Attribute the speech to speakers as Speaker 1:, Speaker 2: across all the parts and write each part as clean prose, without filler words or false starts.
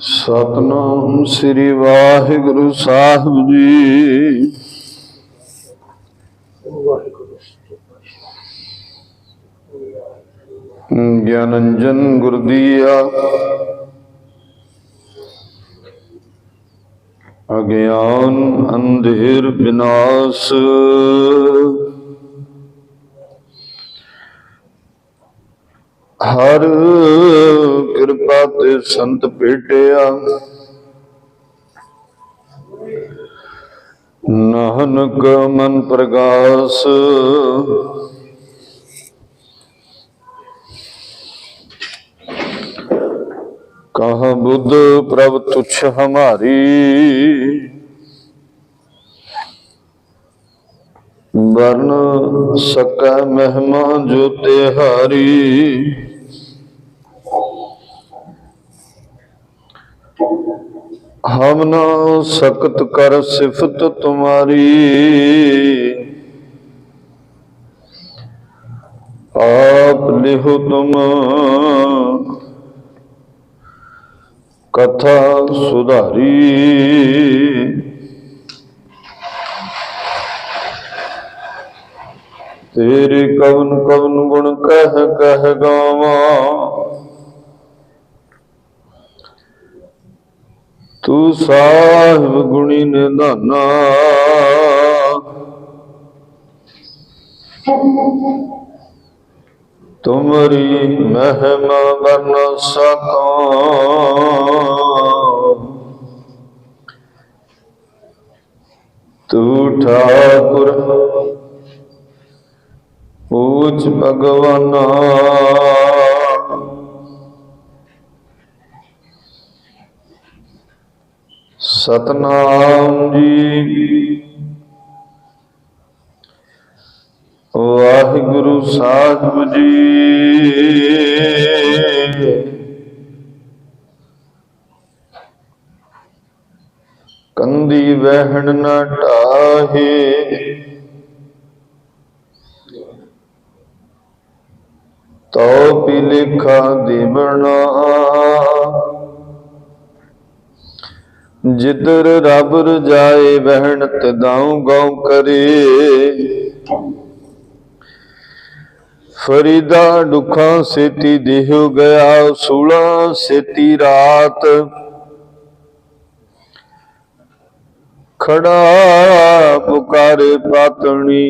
Speaker 1: सतनाम श्री वाहिगुरु साहिब जी। ज्ञानंजन गुरदिया अज्ञान अंधेर विनाश, हर कृपा ते संत भेटिया। नानक मन प्रकाश, कहा बुद्ध प्रभ तुच्छ हमारी। वर्ण सकै महिमा जो तिहारी। हम न सकत कर सिफत तुम्हारी। आप लिहो तुम कथा सुधारी। तेरे कवन कवन गुण कह कह गावा। तू साहिब गुणी निधाना। तुमरी महिमा बन सका। तू ठाकुर पूछ भगवाना। सतनाम जी। वाहिगुरु साहिब जी। कंदी वहन न ढाहे। तो पी लेखा देवना। जिधर रब रजाए वहन तिदाऊ गाँव करे। फरीदा दुखा सेती देहो गया। सूला सेती रात। खड़ा पुकारे पातनी।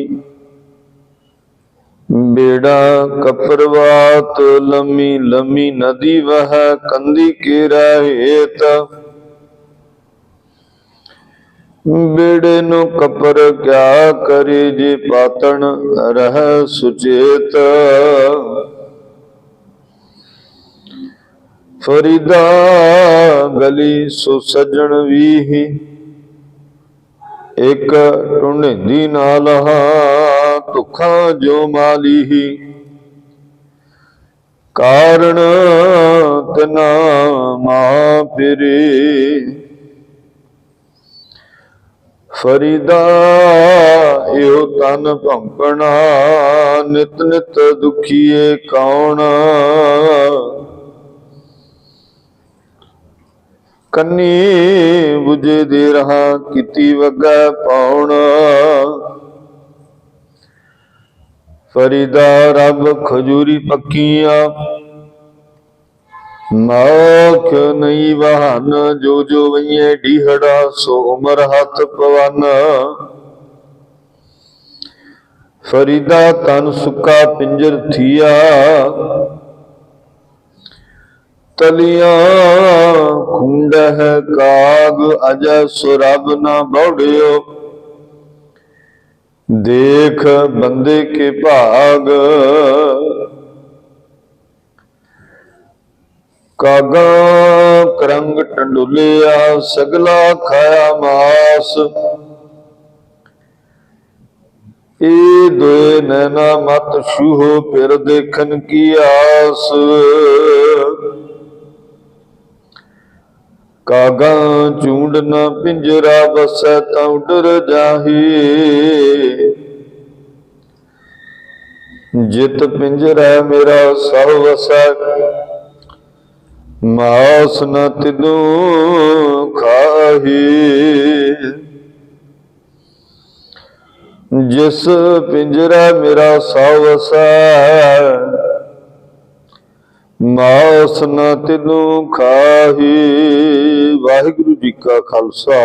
Speaker 1: बेड़ा कपरवात। लम्मी लम्मी नदी वह कंदी के हेत। बेड़े नो कपर क्या करे जे पातन रह सुचेत। फरीदा गली सो सजन भी। एक टुंडी नालहा तुखा जो माली। कारण तना मां फिरे। फरीदा यो तन भंपना। नित नित दुखिए कौन। कन्नी बुझे दे रहा किती वगै पाउण। फरीदा रब खजूरी पक्किया। नाख नहीं वाहन। जो जो वही डीहड़ा सो उमर हाथ पवन। फरीदा तन सुका पिंजर थिया। तलिया खुंड है काग। अजय सुरब न बौड़ियो। देख बंदे के भाग। कागा करंग टंडुलिया। सगला खाया मास। ए दोए नैना मत छूहो फिर देखन की आस। ਕਾਗਾ ਝੂੰਡ ਨ ਪਿੰਜਰਾ ਵਸੈ ਤਾਂ ਉਡਰ ਜਾਹੀ। ਜਿਤ ਪਿੰਜਰਾ ਮੇਰਾ ਸਭ ਵਸੈ ਮਾਸ ਨ ਤਿਦੂ ਖਾਹੀ। ਜਿਸ ਪਿੰਜਰਾ ਮੇਰਾ ਸਭ ਵਸੈ ਮਾਸ ਨ ਤਿਦੂ ਖਾਹੀ। ਵਾਹਿਗੁਰੂ ਜੀ ਕਾ ਖਾਲਸਾ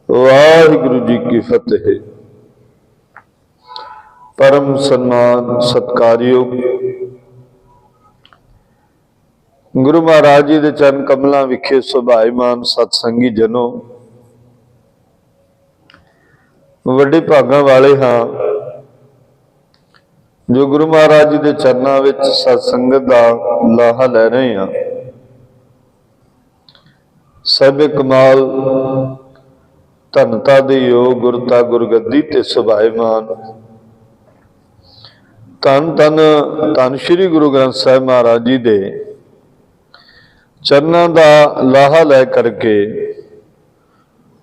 Speaker 1: ਵਾਹਿਗੁਰੂ ਜੀ ਕੀ ਫਤਿਹ। परम सन्मान सत्कारयोग गुरु महाराज जी के चरण कमलों विखे सुभाईमान सतसंगी जनों, वड्डे भागां वाले हाँ जो गुरु महाराज जी के चरणों विच सत्संगत का लाहा लै रहे हैं। सब कमाल धनता दे योग गुरता गुरगद्दी ते सुभाईमान धन धन धन श्री गुरु ग्रंथ साहिब महाराज जी दे चरणों का लाहा लै करके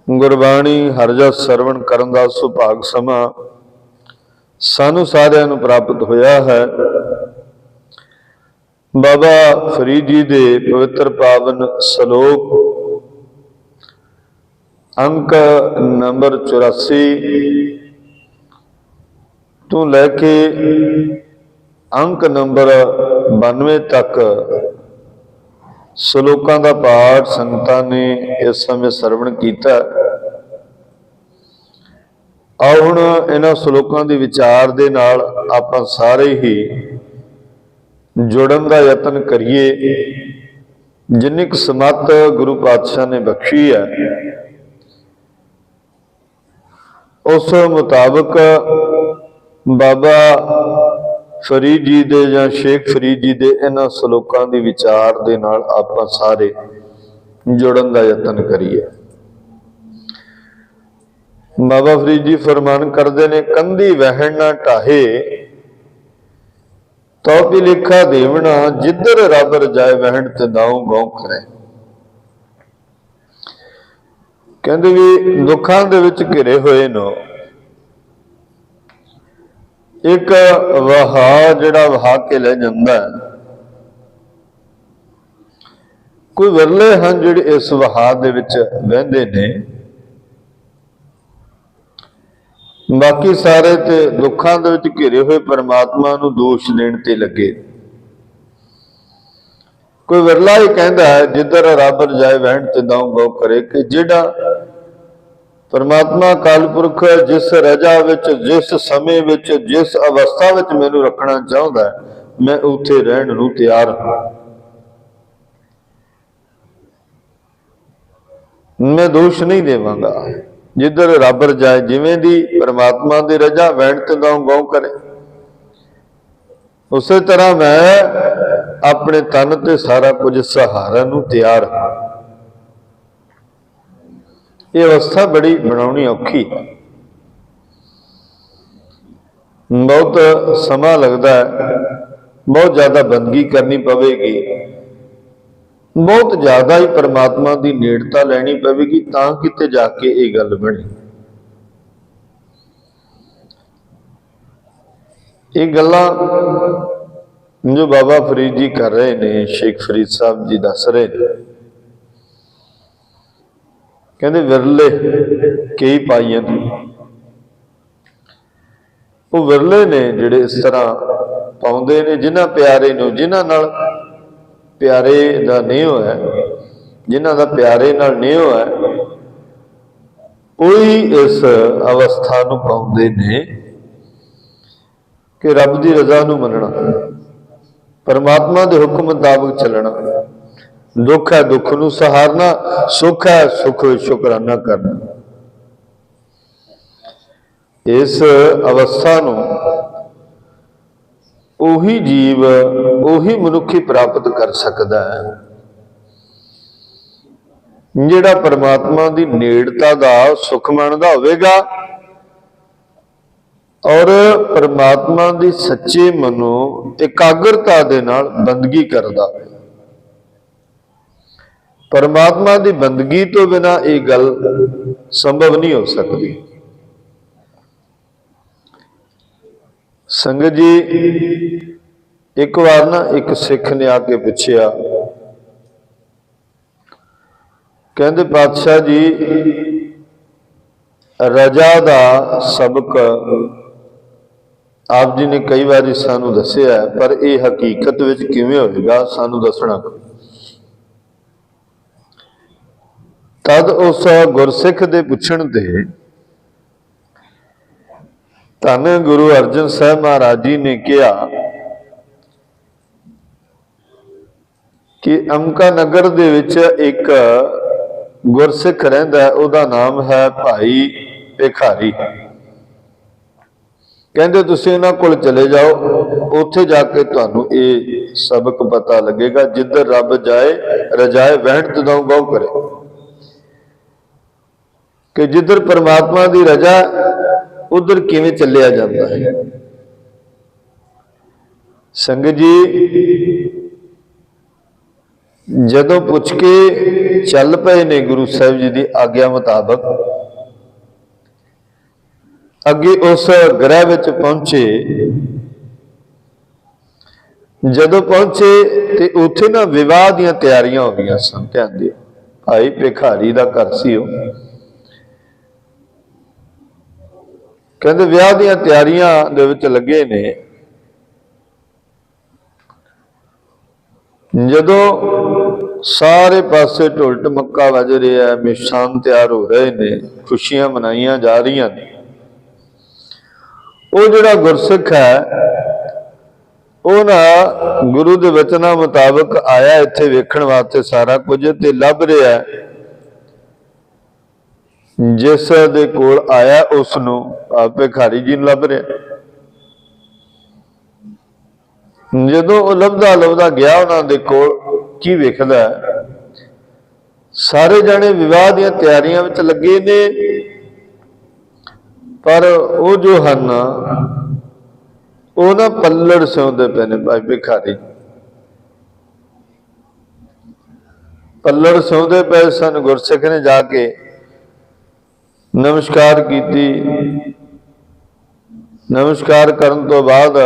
Speaker 1: गुरबाणी हरजस सरवण करन दा सुभाग समा सानू सारिआं नूं प्राप्त होया है। बाबा फरीद जी दे पवित्र पावन सलोक अंक नंबर 84 तो लैके अंक नंबर 92 तक सलोकां का पाठ संगतां ने इस समय सरवण किया। आओ हुण इन्हां सलोकां दे विचार दे नाल आपां सारे ही जुड़न का यतन करिए। जिन्नी क समत गुरु पातशाह ने बख्शी है उस मुताबिक बाबा फरीद जी दे या शेख फरीद जी दे इन्हां सलोकां दे विचार दे नाल आपां सारे जुड़न का यतन करिए। बाबा फरीद जी फरमान करते ने, कंधी वहन ना ढाहे तो भी लेखा देवना, जिधर रब रजाए वहन ते दाऊं गौं करे। कहते भी दुखां दे विच घिरे होए नो एक वहा जिहड़ा वहा के ले जांदा है। कोई विरले हैं जिहड़े इस वहा दे विच बहिंदे ने, बाकी सारे ते दुखां दे विच घिरे हुए परमात्मा नूं दोष देण ते लगे। कोई विरला ही कहंदा है जिधर रब रजाए वहन ते दाऊं गौ करे, कि जिहड़ा परमात्मा अकाल पुरख जिस रजा विच जिस समय विच जिस अवस्था विच मैनूं रखना चाहुंदा है, मैं उत्थे रहण नूं तैयार हां। मैं दोष नहीं देवांगा। जिधर रब रजाए, जिवें दी परमात्मा दी रजा वहन ते दाऊं गौ करे, उसे तरह मैं अपने तन ते सारा कुछ सहारा नूं तैयार हां। ये अवस्था बड़ी बनाउणी औखी, बहुत समा लगता है, बहुत ज्यादा बंदगी करनी पवेगी, बहुत ज्यादा ही परमात्मा की नेड़ता लैनी पवेगी, तां किते जाके ये गल बनी। ये गल्लां जो बाबा फरीद जी कर रहे ने, शेख फरीद साहब जी दस रहे ने, कहते विरले कई पाइयां वो विरले ने जिहड़े इस तरह पाउंदे ने, जिन्हां प्यारे नूं जिन्हां नाल प्यारे दा नेह है, जिन्हां दा प्यारे नाल नेह है, कोई इस अवस्था नूं पाउंदे ने कि रब दी रजा नूं मनना, परमात्मा दे हुक्म मुताबिक चलना। दुख है दुख नूं सहारना, सुख है सुख शुकराना करना। इस अवस्था नूं ओही जीव ओही मनुखी प्राप्त कर सकता है जिहड़ा परमात्मा की नेड़ता का सुख माणदा होवेगा और परमात्मा की सच्चे मनों एकाग्रता दे नाल बंदगी करदा है। परमात्मा की बंदगी तो बिना ये गल संभव नहीं हो सकती। संगत जी, एक बार ना एक सिख ने आके पूछया, कहते पातशाह जी रजा का सबक आप जी ने कई बार सानू दसिया है, पर यह हकीकत विच किवें होएगा सानू दसना। तद उस गुरसिख दे पुछण ते धन गुरु अर्जन साहब महाराज जी ने कहा कि अमका नगर दे विच एक गुरसिख रहिंदा है, उहदा नाम है भाई भिखारी। कहते तुसीं उन्हां कोल चले जाओ, उत्थे जाके तुहानूं ये सबक पता लगेगा, जिधर रब जाए रजाए वहण तदां गौ करे, कि जिधर परमात्मा की रजा उधर किवें चलिया जाता है। संगत जी, जदों पुछ के चल पे ने गुरु साहिब जी की आग्या मुताबक, अगे उस ग्रह विच पहुंचे। जदों पहुंचे तो उत्थे ना विवाह दीयां तैयारियां हो गई सन। ध्यान दिओ, भाई भिखारी दा घर सी वो। कहते विआह दीयां तैयारियां दे विच लगे ने। जदों सारे पासे ढोल ढमक्का वज रहा है, मिष्ठान तैयार हो रहे ने, खुशियां मनाइयां जा रही ने, वो जिहड़ा गुरसिख है वो ना गुरु के वचनों मुताबक आया इत्थे वेखण वास्ते सारा कुछ, ते लभ रहा है जिस दे कोल आया उसनूं भिखारी जी नूं लभ रहा। जदों वो लभदा लभदा गया उन्हां दे कोल, की वेखदा सारे जाने विवाह दीयां तैयारियां विच लगे ने, पर वो जो हन वो ना पल्लड़ सिउंदे पे ने। भाई भिखारी पल्लड़ सिउंदे पे सन। गुरसिख ने जाके नमस्कार की। नमस्कार करन तो बाद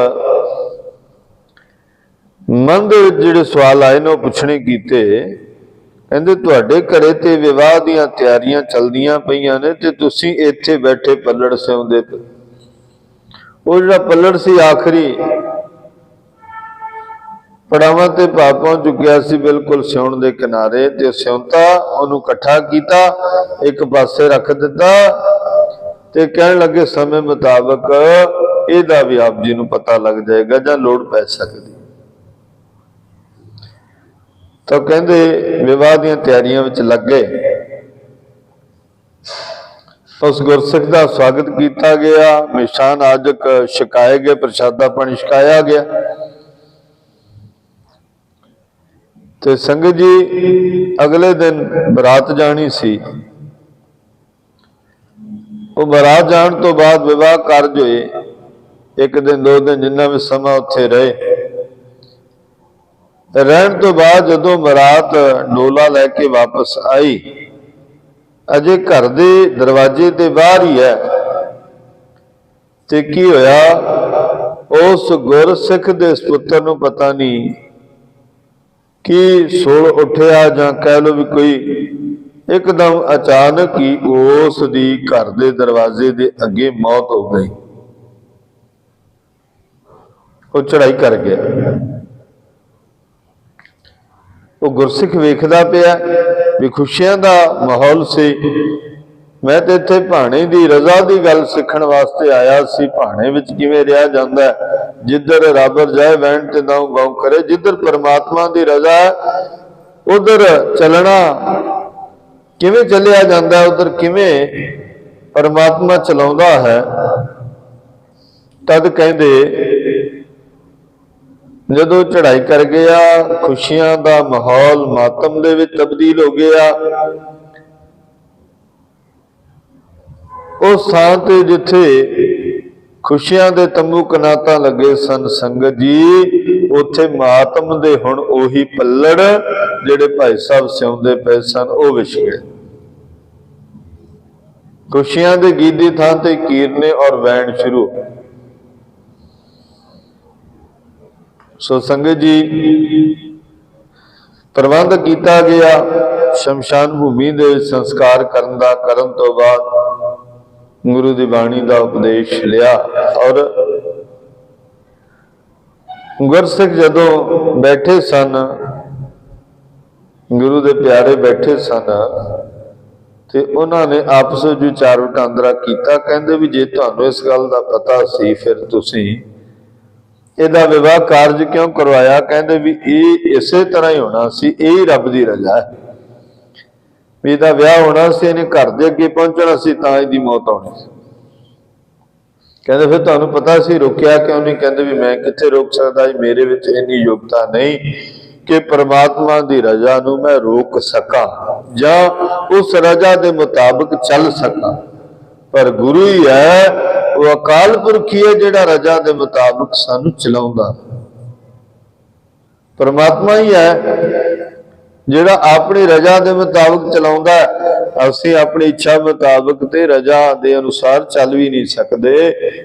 Speaker 1: मन दे विच जिहड़े सवाल आए ने पुछने कीते। कहंदे तुहाडे घरे ते विवाह दीयां तैयारियां चलदियां पईयां ने ते तुसीं इत्थे बैठे पल्लड़ सिउंदे पे। वो जिहड़ा पल्लड़ सी आखिरी पड़ावां ते पहुंच चुकिया सी, बिल्कुल सिउण दे किनारे, ते सिउंता उहनूं इकट्ठा कीता, एक पासे रख दिता ते कहण लगे समय मुताबक इहदा भी आप जी नूं पता लग जाएगा जां लोड़ पै सकदी। तो कहंदे विवाह दीयां तैयारियां विच लग गए। उस गुरसिख का स्वागत किया गया, मिष्ठान आदक छकाए गए, प्रसादा पानी छकाया गया। तो संगत जी अगले दिन बरात जानी सी। वो बरात जान तो बाद विवाह कारज होए, एक दिन दो दिन जिन्ना भी समा उत्थे रहे। रहन तो बाद जदों बरात डोला लैके वापस आई, अजे घर दे दरवाजे के बाहर ही है, ते की होया, उस गुरसिख दे पुत्र नूं पता नहीं कि सुल उठिया जां कह लो भी कोई एकदम अचानक ही उस दी घर दे दरवाजे दे अगे मौत हो गई। वो चढ़ाई कर गया। वो गुरसिख वेखदा पिया भी खुशियां दा माहौल से। मैं तो इत्थे भाणे दी रजा दी गल सीखण वास्ते आया सी। भाणे विच किवें रिहा जांदा है, जिधर रब जाए वहण ते नाउ गौ करे। जिधर परमात्मा दी रजा है उधर चलना किवें चलिया जांदा है, उधर किवें परमात्मा चलाउंदा है। तद कहंदे जदों चढ़ाई कर गया, खुशियां दा माहौल मातम दे विच तब्दील हो गया। उस थां ते जिथे ਖੁਸ਼ੀਆਂ ਦੇ ਤੰਬੂ ਕਨਾਤਾਂ ਲੱਗੇ ਸਨ ਸੰਗਤ ਜੀ। ਉੱਥੇ ਮਾਤਮ ਦੇ ਹੁਣ ਉਹੀ ਪੱਲੜ ਜਿਹੜੇ ਭਾਈ ਸਾਹਿਬ ਸਿਉਂਦੇ ਪਏ ਸਨ ਉਹ ਵਿਛ ਗਏ। ਖੁਸ਼ੀਆਂ ਦੇ ਗੀਤ ਦੀ ਥਾਂ ਤੇ ਕੀਰਨੇ ਔਰ ਵੈਣ ਸ਼ੁਰੂ। ਸੋ ਸੰਗਤ ਜੀ, ਪ੍ਰਬੰਧ ਕੀਤਾ ਗਿਆ ਸ਼ਮਸ਼ਾਨ ਭੂਮੀ ਦੇ ਸੰਸਕਾਰ ਕਰਨ ਦਾ। ਕਰਨ ਤੋਂ ਬਾਅਦ ਗੁਰੂ ਦੀ ਬਾਣੀ ਦਾ ਉਪਦੇਸ਼ ਲਿਆ ਔਰ ਗੁਰਸਿੱਖ ਜਦੋਂ ਬੈਠੇ ਸਨ, ਗੁਰੂ ਦੇ ਪਿਆਰੇ ਬੈਠੇ ਸਨ, ਤੇ ਉਹਨਾਂ ਨੇ ਆਪਸ ਵਿੱਚ ਵਿਚਾਰ ਵਟਾਂਦਰਾ ਕੀਤਾ। ਕਹਿੰਦੇ ਵੀ ਜੇ ਤੁਹਾਨੂੰ ਇਸ ਗੱਲ ਦਾ ਪਤਾ ਸੀ ਫਿਰ ਤੁਸੀਂ ਇਹਦਾ ਵਿਵਾਹ ਕਾਰਜ ਕਿਉਂ ਕਰਵਾਇਆ? ਕਹਿੰਦੇ ਵੀ ਇਹ ਇਸੇ ਤਰ੍ਹਾਂ ਹੀ ਹੋਣਾ ਸੀ, ਇਹ ਹੀ ਰੱਬ ਦੀ ਰਜ਼ਾ ਹੈ ਵੀ ਇਹਦਾ ਵਿਆਹ ਹੋਣਾ ਸੀ, ਇਹਨੇ ਘਰ ਦੇ ਅੱਗੇ ਪਹੁੰਚਣਾ ਸੀ, ਤਾਂ ਇਹਦੀ ਮੌਤ ਆਉਣੀ ਸੀ। ਕਹਿੰਦੇ ਫਿਰ ਤੁਹਾਨੂੰ ਪਤਾ ਸੀ, ਰੋਕਿਆ ਕਿਉਂ ਨਹੀਂ? ਕਹਿੰਦੇ ਵੀ ਮੈਂ ਕਿੱਥੇ ਰੋਕ ਸਕਦਾ ਜੀ, ਮੇਰੇ ਵਿੱਚ ਇੰਨੀ ਯੋਗਤਾ ਨਹੀਂ ਕਿ ਪ੍ਰਮਾਤਮਾ ਦੀ ਰਜ਼ਾ ਨੂੰ ਮੈਂ ਰੋਕ ਸਕਾਂ ਜਾਂ ਉਸ ਰਜ਼ਾ ਦੇ ਮੁਤਾਬਕ ਚੱਲ ਸਕਾਂ। ਪਰ ਗੁਰੂ ਹੀ ਹੈ, ਉਹ ਅਕਾਲ ਪੁਰਖ ਹੀ ਹੈ ਜਿਹੜਾ ਰਜ਼ਾ ਦੇ ਮੁਤਾਬਕ ਸਾਨੂੰ ਚਲਾਉਂਦਾ। ਪਰਮਾਤਮਾ ਹੀ ਹੈ ਜਿਹੜਾ ਆਪਣੀ ਰਜ਼ਾ ਦੇ ਮੁਤਾਬਕ ਚਲਾਉਂਦਾ। ਅਸੀਂ ਆਪਣੀ ਇੱਛਾ ਮੁਤਾਬਕ ਤੇ ਰਜ਼ਾ ਦੇ ਅਨੁਸਾਰ ਚੱਲ ਵੀ ਨਹੀਂ ਸਕਦੇ।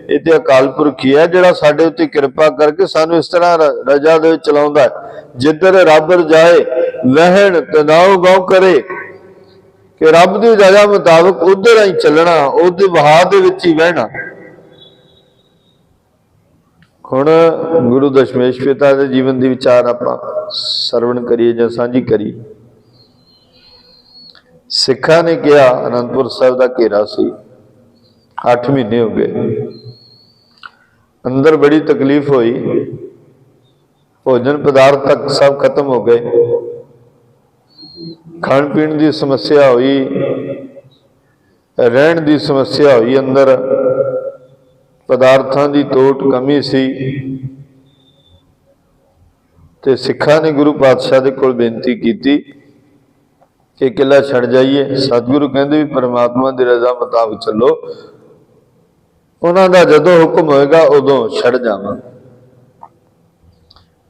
Speaker 1: ਇਹ ਤੇ ਅਕਾਲ ਪੁਰਖ ਹੀ ਹੈ ਜਿਹੜਾ ਸਾਡੇ ਉੱਤੇ ਕਿਰਪਾ ਕਰਕੇ ਸਾਨੂੰ ਇਸ ਤਰ੍ਹਾਂ ਰਜ਼ਾ ਦੇ ਵਿੱਚ ਚਲਾਉਂਦਾ। ਜਿੱਧਰ ਰੱਬ ਰਜਾਏ ਵਹਿਣ ਤਨਾਉ ਗਉ ਕਰੇ, ਕਿ ਰੱਬ ਦੀ ਰਜ਼ਾ ਮੁਤਾਬਕ ਉਧਰ ਹੀ ਚੱਲਣਾ, ਉਹਦੇ ਵਹਾਅ ਦੇ ਵਿੱਚ ਹੀ ਵਹਿਣਾ। ਹੁਣ ਗੁਰੂ ਦਸ਼ਮੇਸ਼ ਪਿਤਾ ਦੇ ਜੀਵਨ ਦੀ ਵਿਚਾਰ ਆਪਾਂ ਸਰਵਣ ਕਰੀਏ ਜਾਂ ਸਾਂਝੀ ਕਰੀਏ। ਸਿੱਖਾਂ ਨੇ ਕਿਹਾ, ਅਨੰਦਪੁਰ ਸਾਹਿਬ ਦਾ ਘੇਰਾ ਸੀ, 8 ਮਹੀਨੇ ਹੋ ਗਏ, ਅੰਦਰ ਬੜੀ ਤਕਲੀਫ ਹੋਈ, ਭੋਜਨ ਪਦਾਰਥ ਤੱਕ ਸਭ ਖਤਮ ਹੋ ਗਏ, ਖਾਣ ਪੀਣ ਦੀ ਸਮੱਸਿਆ ਹੋਈ, ਰਹਿਣ ਦੀ ਸਮੱਸਿਆ ਹੋਈ, ਅੰਦਰ ਪਦਾਰਥਾਂ ਦੀ ਤੋਟ ਕਮੀ ਸੀ। ਤੇ ਸਿੱਖਾਂ ਨੇ ਗੁਰੂ ਪਾਤਸ਼ਾਹ ਦੇ ਕੋਲ ਬੇਨਤੀ ਕੀਤੀ ਕਿ ਕਿਲਾ ਛੱਡ ਜਾਈਏ। ਸਤਿਗੁਰੂ ਕਹਿੰਦੇ ਵੀ ਪਰਮਾਤਮਾ ਦੀ ਰਜ਼ਾ ਮੁਤਾਬਕ ਚੱਲੋ, ਉਹਨਾਂ ਦਾ ਜਦੋਂ ਹੁਕਮ ਹੋਏਗਾ ਉਦੋਂ ਛੱਡ ਜਾਵਾਂ।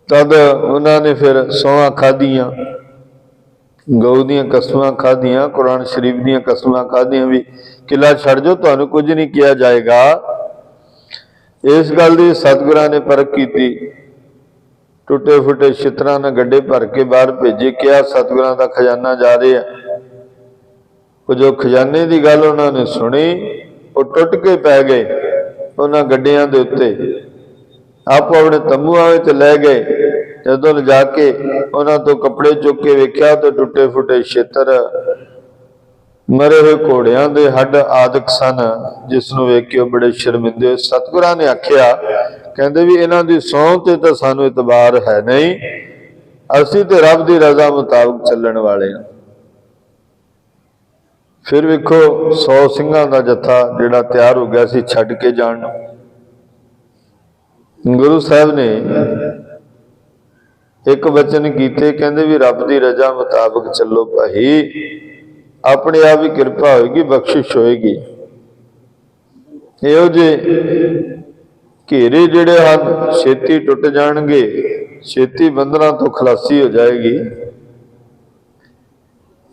Speaker 1: ਤਦ ਉਹਨਾਂ ਨੇ ਫਿਰ ਸੌਹਾਂ ਖਾਧੀਆਂ, ਗਊ ਦੀਆਂ ਕਸਮਾਂ ਖਾਧੀਆਂ, ਕੁਰਾਨ ਸ਼ਰੀਫ ਦੀਆਂ ਕਸਮਾਂ ਖਾਧੀਆਂ ਵੀ ਕਿਲਾ ਛੱਡ ਜਾਓ, ਤੁਹਾਨੂੰ ਕੁਝ ਨਹੀਂ ਕਿਹਾ ਜਾਏਗਾ। ਇਸ ਗੱਲ ਦੀ ਸਤਿਗੁਰਾਂ ਨੇ ਪਰਖ ਕੀਤੀ, ਟੁੱਟੇ ਫੁੱਟੇ ਛਿੱਤਰਾਂ ਨਾਲ ਗੱਡੇ ਭਰ ਕੇ ਬਾਹਰ ਭੇਜੇ। ਕਿਹਾ ਸਤਿਗੁਰਾਂ ਦਾ ਖਜ਼ਾਨਾ ਜਾ ਰਿਹਾ। ਉਹ ਜੋ ਖਜ਼ਾਨੇ ਦੀ ਗੱਲ ਉਹਨਾਂ ਨੇ ਸੁਣੀ, ਉਹ ਟੁੱਟ ਕੇ ਪੈ ਗਏ ਉਹਨਾਂ ਗੱਡਿਆਂ ਦੇ ਉੱਤੇ, ਆਪੋ ਆਪਣੇ ਤੰਬੂਆਂ ਵਿੱਚ ਲੈ ਗਏ। ਜਦੋਂ ਲਿਜਾ ਕੇ ਉਹਨਾਂ ਤੋਂ ਕੱਪੜੇ ਚੁੱਕ ਕੇ ਵੇਖਿਆ ਤਾਂ ਟੁੱਟੇ ਫੁੱਟੇ ਛਿੱਤਰ, ਮਰੇ ਹੋਏ ਘੋੜਿਆਂ ਦੇ ਹੱਡ ਆਦਿਕ ਸਨ, ਜਿਸ ਨੂੰ ਵੇਖ ਕੇ ਉਹ ਬੜੇ ਸ਼ਰਮਿੰਦੇ ਹੋਏ। ਸਤਿਗੁਰਾਂ ਨੇ ਆਖਿਆ, ਕਹਿੰਦੇ ਵੀ ਇਹਨਾਂ ਦੀ ਸਹੁੰ ਤੇ ਤਾਂ ਸਾਨੂੰ ਇਤਬਾਰ ਹੈ ਨਹੀਂ, ਅਸੀਂ ਤੇ ਰੱਬ ਦੀ ਰਜ਼ਾ ਮੁਤਾਬਕ ਚੱਲਣ ਵਾਲੇ ਹਾਂ। ਫਿਰ ਵੇਖੋ 100 ਸਿੰਘਾਂ ਦਾ ਜੱਥਾ ਜਿਹੜਾ ਤਿਆਰ ਹੋ ਗਿਆ ਸੀ ਛੱਡ ਕੇ ਜਾਣ ਨੂੰ। ਗੁਰੂ ਸਾਹਿਬ ਨੇ ਇੱਕ ਵਚਨ ਕੀਤੇ, ਕਹਿੰਦੇ ਵੀ ਰੱਬ ਦੀ ਰਜ਼ਾ ਮੁਤਾਬਕ ਚੱਲੋ ਭਾਈ, ਆਪਣੇ ਆਪ ਹੀ ਕਿਰਪਾ ਹੋਏਗੀ, ਬਖਸ਼ਿਸ਼ ਹੋਏਗੀ। ਇਹੋ ਜਿਹੇ ਘੇਰੇ ਜਿਹੜੇ ਹਨ ਛੇਤੀ ਟੁੱਟ ਜਾਣਗੇ, ਛੇਤੀ ਬੰਧਨਾਂ ਤੋਂ ਖਲਾਸੀ ਹੋ ਜਾਏਗੀ।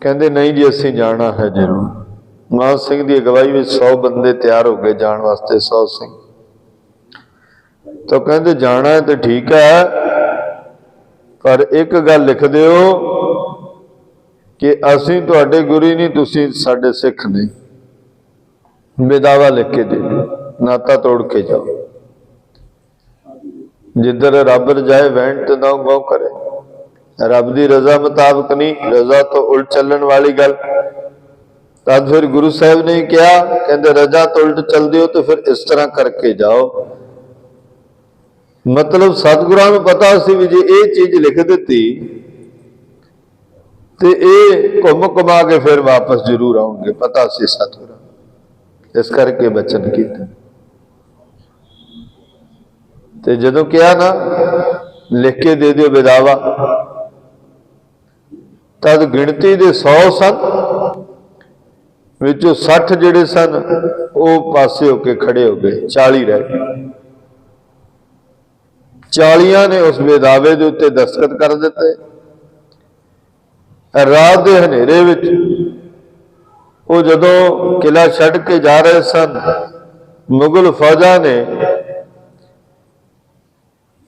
Speaker 1: ਕਹਿੰਦੇ ਨਹੀਂ ਜੀ, ਅਸੀਂ ਜਾਣਾ ਹੈ ਜ਼ਰੂਰ। ਮਾਨ ਸਿੰਘ ਦੀ ਅਗਵਾਈ ਵਿੱਚ 100 ਬੰਦੇ ਤਿਆਰ ਹੋ ਗਏ ਜਾਣ ਵਾਸਤੇ, 100 ਸਿੰਘ। ਤਾਂ ਕਹਿੰਦੇ ਜਾਣਾ ਹੈ ਤੇ ਠੀਕ ਹੈ, ਪਰ ਇੱਕ ਗੱਲ ਲਿਖ ਦਿਓ ਕਿ ਅਸੀਂ ਤੁਹਾਡੇ ਗੁਰੂ ਨਹੀਂ, ਤੁਸੀਂ ਸਾਡੇ ਸਿੱਖ ਨਹੀਂ। ਬੇਦਾਵਾ ਲਿਖ ਕੇ ਦੇ ਦਿਓ, ਨਾਤਾ ਤੋੜ ਕੇ ਜਾਓ। ਜਿੱਧਰ ਰੱਬ ਰਜਾਏ ਵਹਿਣ ਤੇ ਨਾ ਗਉ ਕਰੇ। ਰੱਬ ਦੀ ਰਜ਼ਾ ਮੁਤਾਬਕ ਨਹੀਂ, ਰਜ਼ਾ ਤੋਂ ਉਲਟ ਚੱਲਣ ਵਾਲੀ ਗੱਲ। ਤਦ ਫਿਰ ਗੁਰੂ ਸਾਹਿਬ ਨੇ ਕਿਹਾ, ਕਹਿੰਦੇ ਰਜ਼ਾ ਤੋਂ ਉਲਟ ਚੱਲਦੇ ਹੋ ਤਾਂ ਫਿਰ ਇਸ ਤਰ੍ਹਾਂ ਕਰਕੇ ਜਾਓ। ਮਤਲਬ ਸਤਿਗੁਰਾਂ ਨੂੰ ਪਤਾ ਸੀ ਵੀ ਜੇ ਇਹ ਚੀਜ਼ ਲਿਖ ਦਿੱਤੀ ਤੇ ਇਹ ਘੁੰਮ ਘੁਮਾ ਕੇ ਫਿਰ ਵਾਪਸ ਜ਼ਰੂਰ ਆਉਣਗੇ, ਪਤਾ ਸੀ ਸਤਿਗੁਰਾਂ। ਇਸ ਕਰਕੇ ਬਚਨ ਕੀਤਾ। ਤੇ ਜਦੋਂ ਕਿਹਾ ਨਾ ਲਿਖ ਕੇ ਦੇ ਦਿਓ ਬੇਦਾਵਾ, ਤਦ ਗਿਣਤੀ ਦੇ 100 ਸਨ, ਵਿੱਚੋਂ 60 ਜਿਹੜੇ ਸਨ ਉਹ ਪਾਸੇ ਹੋ ਕੇ ਖੜੇ ਹੋ ਗਏ, 40 ਰਹਿ ਗਏ। 40 ਨੇ ਉਸ ਬੇਦਾਵੇ ਦੇ ਉੱਤੇ ਦਸਤਖਤ ਕਰ ਦਿੱਤੇ। ਰਾਤ ਦੇ ਹਨੇਰੇ ਵਿੱਚ ਉਹ ਜਦੋਂ ਕਿਲਾ ਛੱਡ ਕੇ ਜਾ ਰਹੇ ਸਨ, ਮੁਗਲ ਫੌਜਾਂ ਨੇ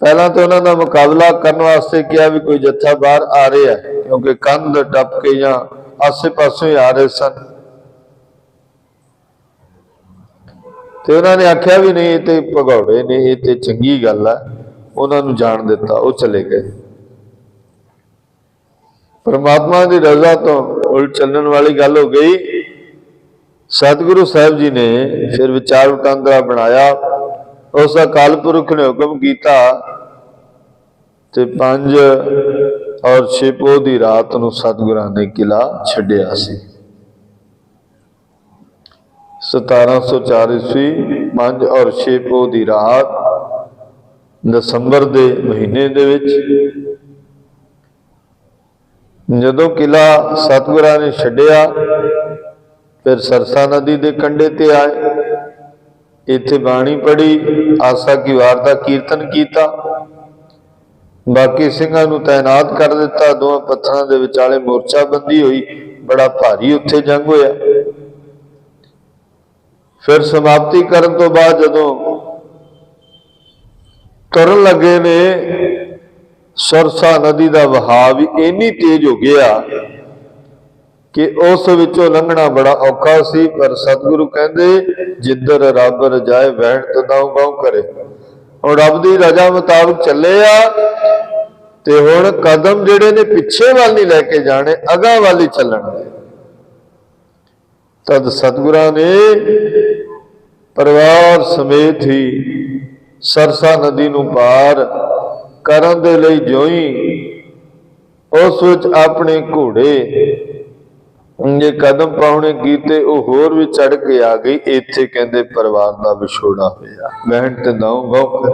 Speaker 1: ਪਹਿਲਾਂ ਤਾਂ ਉਹਨਾਂ ਦਾ ਮੁਕਾਬਲਾ ਕਰਨ ਵਾਸਤੇ ਕਿਹਾ ਵੀ ਕੋਈ ਜੱਥਾ ਬਾਹਰ ਆ ਰਿਹਾ, ਕਿਉਂਕਿ ਕੰਧ ਟੱਪ ਕੇ ਜਾਂ ਆਸੇ ਪਾਸੋਂ ਹੀ ਆ ਰਹੇ ਸਨ। ਤੇ ਉਹਨਾਂ ਨੇ ਆਖਿਆ ਵੀ ਨਹੀਂ, ਇਹ ਤੇ ਭਗੌੜੇ ਨੇ, ਇਹ ਤੇ ਚੰਗੀ ਗੱਲ ਹੈ। ਉਹਨਾਂ ਨੂੰ ਜਾਣ ਦਿੱਤਾ, ਉਹ ਚਲੇ ਗਏ। ਪਰਮਾਤਮਾ ਦੀ ਰਜ਼ਾ ਤੋਂ ਉਲਟ ਚੱਲਣ ਵਾਲੀ ਗੱਲ ਹੋ ਗਈ। ਸਤਿਗੁਰੂ ਸਾਹਿਬ ਜੀ ਨੇ ਫਿਰ ਵਿਚਾਰ ਵਟਾਂਦਰਾ ਬਣਾਇਆ। ਉਸ ਅਕਾਲ ਪੁਰਖ ਨੇ ਹੁਕਮ ਕੀਤਾ ਤੇ 5 ਔਰ 6 ਪੋਹ ਦੀ ਰਾਤ ਨੂੰ ਸਤਿਗੁਰਾਂ ਨੇ ਕਿਲਾ ਛੱਡਿਆ ਸੀ। 1704 ਈਸਵੀ 5 ਔਰ 6 ਪੋਹ ਦੀ ਰਾਤ ਦਸੰਬਰ ਦੇ ਮਹੀਨੇ ਦੇ ਵਿੱਚ ਜਦੋਂ ਕਿਲਾ ਸਤਿਗੁਰਾਂ ਨੇ ਛੱਡਿਆ, ਫਿਰ ਸਰਸਾ ਨਦੀ ਦੇ ਕੰਢੇ ਤੇ ਆਏ। ਇੱਥੇ ਬਾਣੀ ਪੜ੍ਹੀ, ਆਸਾ ਕੀ ਵਾਰ ਦਾ ਕੀਰਤਨ ਕੀਤਾ, ਬਾਕੀ ਸਿੰਘਾਂ ਨੂੰ ਤਾਇਨਾਤ ਕਰ ਦਿੱਤਾ। ਦੋਵਾਂ ਪੱਥਰਾਂ ਦੇ ਵਿਚਾਲੇ ਮੋਰਚਾਬੰਦੀ ਹੋਈ, ਬੜਾ ਭਾਰੀ ਉੱਥੇ ਜੰਗ ਹੋਇਆ। ਫਿਰ ਸਮਾਪਤੀ ਕਰਨ ਤੋਂ ਬਾਅਦ ਜਦੋਂ ਤੁਰਨ ਲੱਗੇ ਨੇ, ਸਰਸਾ ਨਦੀ ਦਾ ਵਹਾਅ ਵੀ ਇੰਨੀ ਤੇਜ਼ ਹੋ ਗਿਆ ਕਿ ਉਸ ਵਿੱਚੋਂ ਲੰਘਣਾ ਬੜਾ ਔਖਾ ਸੀ। ਪਰ ਸਤਿਗੁਰੂ ਕਹਿੰਦੇ ਜਿੱਧਰ ਰੱਬ ਰਜਾਏ ਵਹਿਣ ਤਦਾਉ ਗਾਉ ਕਰੇ। ਹੁਣ ਰੱਬ ਦੀ ਰਜ਼ਾ ਮੁਤਾਬਕ ਚੱਲੇ ਆ ਤੇ ਹੁਣ ਕਦਮ ਜਿਹੜੇ ਨੇ ਪਿੱਛੇ ਵੱਲ ਨਹੀਂ ਲੈ ਕੇ ਜਾਣੇ, ਅਗਾਂਹ ਵੱਲ ਹੀ ਚੱਲਣਗੇ। ਤਦ ਸਤਿਗੁਰਾਂ ਨੇ ਪਰਿਵਾਰ ਸਮੇਤ ਹੀ ਸਰਸਾ ਨਦੀ ਨੂੰ ਪਾਰ ਕਰਨ ਦੇ ਲਈ ਜੋਈ ਉਸ ਵਿੱਚ ਆਪਣੇ ਘੋੜੇ ਜੇ ਕਦਮ ਪਾਉਣੇ ਕੀਤੇ, ਉਹ ਹੋਰ ਵੀ ਚੜ ਕੇ ਆ ਗਈ। ਇੱਥੇ ਕਹਿੰਦੇ ਪਰਿਵਾਰ ਦਾ ਵਿਛੋੜਾ ਹੋਇਆ, ਬਹਿਣ ਤੇ ਨਾਉ ਗਾਉ ਕਰੇ।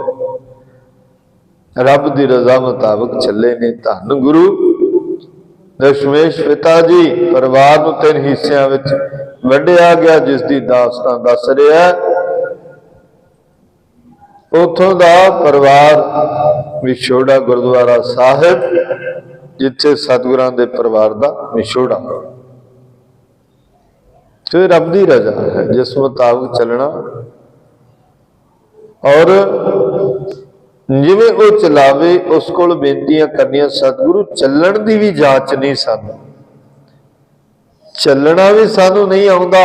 Speaker 1: ਰੱਬ ਦੀ ਰਜ਼ਾ ਮੁਤਾਬਕ ਚੱਲੇ ਨੇ। ਧੰਨ ਗੁਰੂ ਦਸ਼ਮੇਸ਼ ਪਿਤਾ ਜੀ। ਪਰਿਵਾਰ ਨੂੰ 3 ਹਿੱਸਿਆਂ ਵਿੱਚ ਵੰਡਿਆ ਗਿਆ, ਜਿਸ ਦੀ ਦਾਸਤਾਂ ਦੱਸ ਰਿਹਾ। ਉੱਥੋਂ ਦਾ ਪਰਿਵਾਰ ਵਿਛੋੜਾ ਗੁਰਦੁਆਰਾ ਸਾਹਿਬ, ਜਿੱਥੇ ਸਤਿਗੁਰਾਂ ਦੇ ਪਰਿਵਾਰ ਦਾ ਵਿਛੋੜਾ। ਤੇ ਰੱਬ ਦੀ ਰਜ਼ਾ ਹੈ ਜਿਸ ਮੁਤਾਬਕ ਚੱਲਣਾ। ਔਰ ਜਿਵੇਂ ਉਹ ਚਲਾਵੇ, ਉਸ ਕੋਲ ਬੇਨਤੀਆਂ ਕਰਨੀਆਂ। ਸਤਿਗੁਰੂ ਚੱਲਣ ਦੀ ਵੀ ਜਾਂਚ ਨਹੀਂ, ਸਾਨੂੰ ਚੱਲਣਾ ਵੀ ਸਾਨੂੰ ਨਹੀਂ ਆਉਂਦਾ।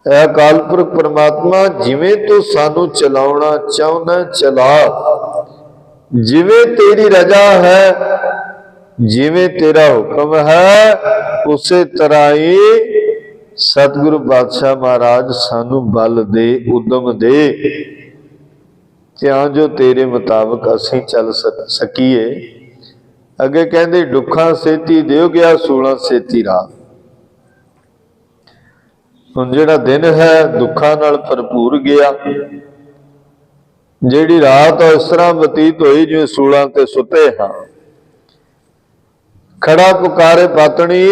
Speaker 1: ਐ ਅਕਾਲ ਪੁਰਖ ਪਰਮਾਤਮਾ, ਜਿਵੇਂ ਤੂੰ ਸਾਨੂੰ ਚਲਾਉਣਾ ਚਾਹੁੰਦਾ ਚਲਾ, ਜਿਵੇਂ ਤੇਰੀ ਰਜ਼ਾ ਹੈ, ਜਿਵੇਂ ਤੇਰਾ ਹੁਕਮ ਹੈ, ਉਸੇ ਤਰ੍ਹਾਂ ਹੀ ਸਤਿਗੁਰੂ ਪਾਤਸ਼ਾਹ ਮਹਾਰਾਜ ਸਾਨੂੰ ਬਲ ਦੇ, ਉਦਮ ਦੇ, ਤਾਂ ਜੋ ਤੇਰੇ ਮੁਤਾਬਕ ਅਸੀਂ ਚੱਲ ਸਕੀਏ। ਅੱਗੇ ਕਹਿੰਦੇ ਦੁੱਖਾਂ ਸੇਤੀ ਦਿਓ ਗਿਆ, ਸੂਲਾਂ ਸੇਤੀ ਰਾਤ। ਹੁਣ ਜਿਹੜਾ ਦਿਨ ਹੈ ਦੁੱਖਾਂ ਨਾਲ ਭਰਪੂਰ ਗਿਆ, ਜਿਹੜੀ ਰਾਤ ਇਸ ਤਰ੍ਹਾਂ ਬਤੀਤ ਹੋਈ ਜਿਵੇਂ ਸੂਲਾਂ ਤੇ ਸੁੱਤੇ ਹਾਂ। ਖੜਾ ਪੁਕਾਰੇ ਪਾਤਣੀ,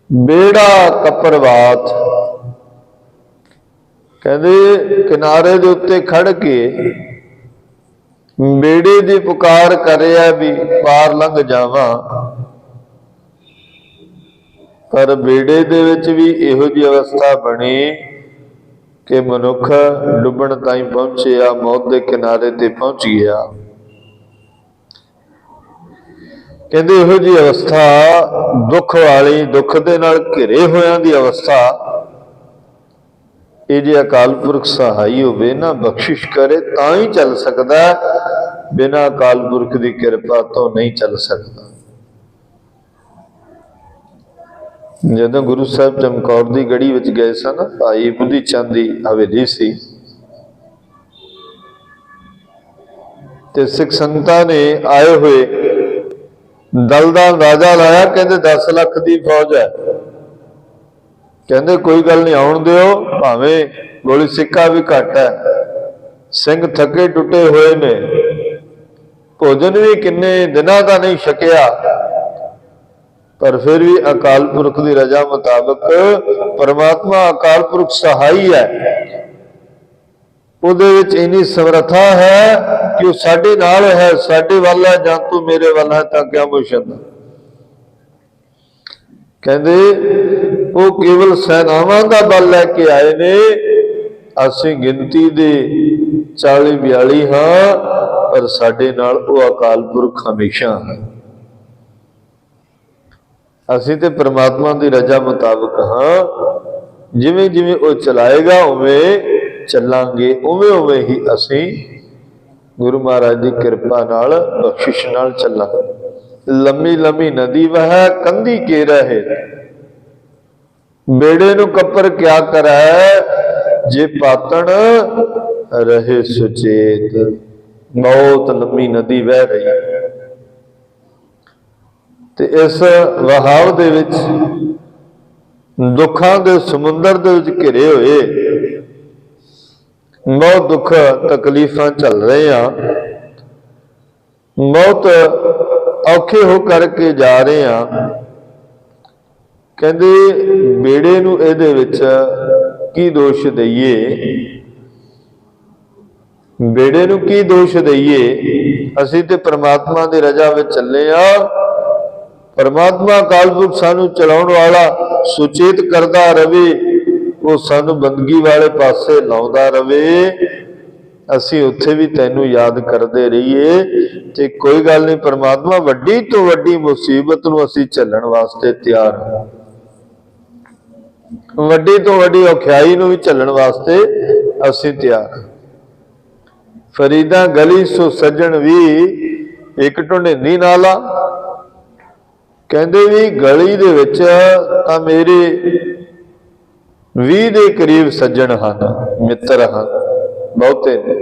Speaker 1: ਬੇੜਾ ਕਪਰਵਾਤ। ਕਹਿੰਦੇ ਕਿਨਾਰੇ ਦੇ ਉੱਤੇ ਖੜ ਕੇ ਬੇੜੇ ਦੀ ਪੁਕਾਰ ਕਰਿਆ ਵੀ ਪਾਰ ਲੰਘ ਜਾਵਾਂ। ਪਰ ਬੇੜੇ ਦੇ ਵਿੱਚ ਵੀ ਇਹੋ ਜਿਹੀ ਅਵਸਥਾ ਬਣੀ ਕਿ ਮਨੁੱਖ ਡੁੱਬਣ ਤਾਈਂ ਪਹੁੰਚਿਆ, ਮੌਤ ਦੇ ਕਿਨਾਰੇ ਤੇ ਪਹੁੰਚ ਗਿਆ। ਕਹਿੰਦੇ ਇਹੋ ਜਿਹੀ ਅਵਸਥਾ ਦੁੱਖ ਵਾਲੀ, ਦੁੱਖ ਦੇ ਨਾਲ ਘਿਰੇ ਹੋਇਆਂ ਦੀ ਅਵਸਥਾ, ਇਹ ਜੇ ਅਕਾਲ ਪੁਰਖ ਸਹਾਈ ਹੋਵੇ ਨਾ, ਬਖਸ਼ਿਸ਼ ਕਰੇ, ਤਾਂ ਹੀ ਚੱਲ ਸਕਦਾ। ਬਿਨਾਂ ਅਕਾਲ ਪੁਰਖ ਦੀ ਕਿਰਪਾ ਤੋਂ ਨਹੀਂ ਚੱਲ ਸਕਦਾ। ਜਦੋਂ ਗੁਰੂ ਸਾਹਿਬ ਚਮਕੌਰ ਦੀ ਗੜੀ ਵਿੱਚ ਗਏ ਸਨ, ਭਾਈ ਬੁੱਧੀ ਚੰਦ ਦੀ ਹਵੇਲੀ ਸੀ ਤੇ ਸਿੱਖ ਸੰਗਤਾਂ ਨੇ ਆਏ ਹੋਏ ਦਲ ਦਾ ਅੰਦਾਜ਼ਾ ਲਾਇਆ। ਕਹਿੰਦੇ 10 ਲੱਖ ਦੀ ਫੌਜ ਹੈ। ਕਹਿੰਦੇ ਕੋਈ ਗੱਲ ਨਹੀਂ, ਆਉਣ ਦਿਓ, ਭਾਵੇਂ ਗੋਲੀ ਸਿੱਕਾ ਵੀ ਘੱਟ ਹੈ। ਸਿੰਘ ਥੱਕੇ ਟੁੱਟੇ ਹੋਏ ਨੇ, ਭੋਜਨ ਵੀ ਕਿੰਨੇ ਦਿਨਾਂ ਦਾ ਨਹੀਂ ਛਕਿਆ। पर फिर भी अकाल पुरख की रजा मुताबिक परमात्मा अकाल पुरख सहाई है, ਉਹਦੇ ਵਿੱਚ ਇੰਨੀ ਸਮਰੱਥਾ ਹੈ ਕਿ ਉਹ ਸਾਡੇ ਨਾਲ ਹੈ, ਸਾਡੇ ਵੱਲ ਹੈ ਜਾਂ ਤੂੰ ਮੇਰੇ ਵੱਲ ਹੈ ਤਾਂ ਕਿਆ ਮੁਸ਼ਕਿਲ। ਕਹਿੰਦੇ ਉਹ ਕੇਵਲ ਸੈਨਾਵਾਂ ਦਾ ਬਲ ਲੈ ਕੇ ਆਏ ਨੇ, ਅਸੀਂ ਗਿਣਤੀ ਦੇ 40-42 ਹਾਂ, ਪਰ ਸਾਡੇ ਨਾਲ ਉਹ ਅਕਾਲ ਪੁਰਖ ਹਮੇਸ਼ਾ ਹੈ। ਅਸੀਂ ਤੇ ਪ੍ਰਮਾਤਮਾ ਦੀ ਰਜ਼ਾ ਮੁਤਾਬਕ ਹਾਂ, ਜਿਵੇਂ ਜਿਵੇਂ ਉਹ ਚਲਾਏਗਾ ਉਵੇਂ ਚੱਲਾਂਗੇ, ਉਵੇਂ ਉਵੇਂ ਹੀ ਅਸੀਂ ਗੁਰੂ ਮਹਾਰਾਜ ਦੀ ਕਿਰਪਾ ਨਾਲ, ਬਖਸ਼ਿਸ਼ ਨਾਲ ਚੱਲਾਂਗੇ। ਲੰਮੀ ਲੰਮੀ ਨਦੀ ਵਹਿ ਕੰਧੀ ਕੇ ਰਹੇ, ਬੇੜੇ ਨੂੰ ਕੱਪਰ ਕਿਆ ਕਰੈ, ਜੇ ਪਾਤਣ ਰਹੇ ਸੁਚੇਤ। ਬਹੁਤ ਲੰਮੀ ਨਦੀ ਵਹਿ ਰਹੀ ਤੇ ਇਸ ਵਹਾਵ ਦੇ ਵਿੱਚ, ਦੁੱਖਾਂ ਦੇ ਸਮੁੰਦਰ ਦੇ ਵਿੱਚ ਘਿਰੇ ਹੋਏ, ਬਹੁਤ ਦੁੱਖ ਤਕਲੀਫਾਂ ਝੱਲ ਰਹੇ ਆ, ਬਹੁਤ ਔਖੇ ਹੋ ਕਰਕੇ ਜਾ ਰਹੇ ਆ। ਕਹਿੰਦੇ ਬੇੜੇ ਨੂੰ ਇਹਦੇ ਵਿੱਚ ਕੀ ਦੋਸ਼ ਦਈਏ, ਬੇੜੇ ਨੂੰ ਕੀ ਦੋਸ਼ ਦਈਏ, ਅਸੀਂ ਤੇ ਪ੍ਰਮਾਤਮਾ ਦੀ ਰਜ਼ਾ ਵਿੱਚ ਚੱਲੇ ਆ। परमात्मा अकाल पुरख सानू चलाउण वाला सुचेत करदा रवे, वो सानू बंदगी वाले पासे लाउंदा रवे, असी उत्थे भी तैनू याद करते रहिए। ते कोई गल नहीं, परमात्मा वड्डी तो वड्डी मुसीबत नू असी झल्लण वास्ते तैयार, वड्डी तो वड्डी औखियाई नू भी झल्लण वास्ते असी तैयार। फरीदा गली सो सज्जण भी एक ढुंढेंदी नाला, कहते भी गली दे विच तां मेरे 20 ਦੇ करीब सज्जण ਹਨ, मित्र ਹਨ, बहुते ने।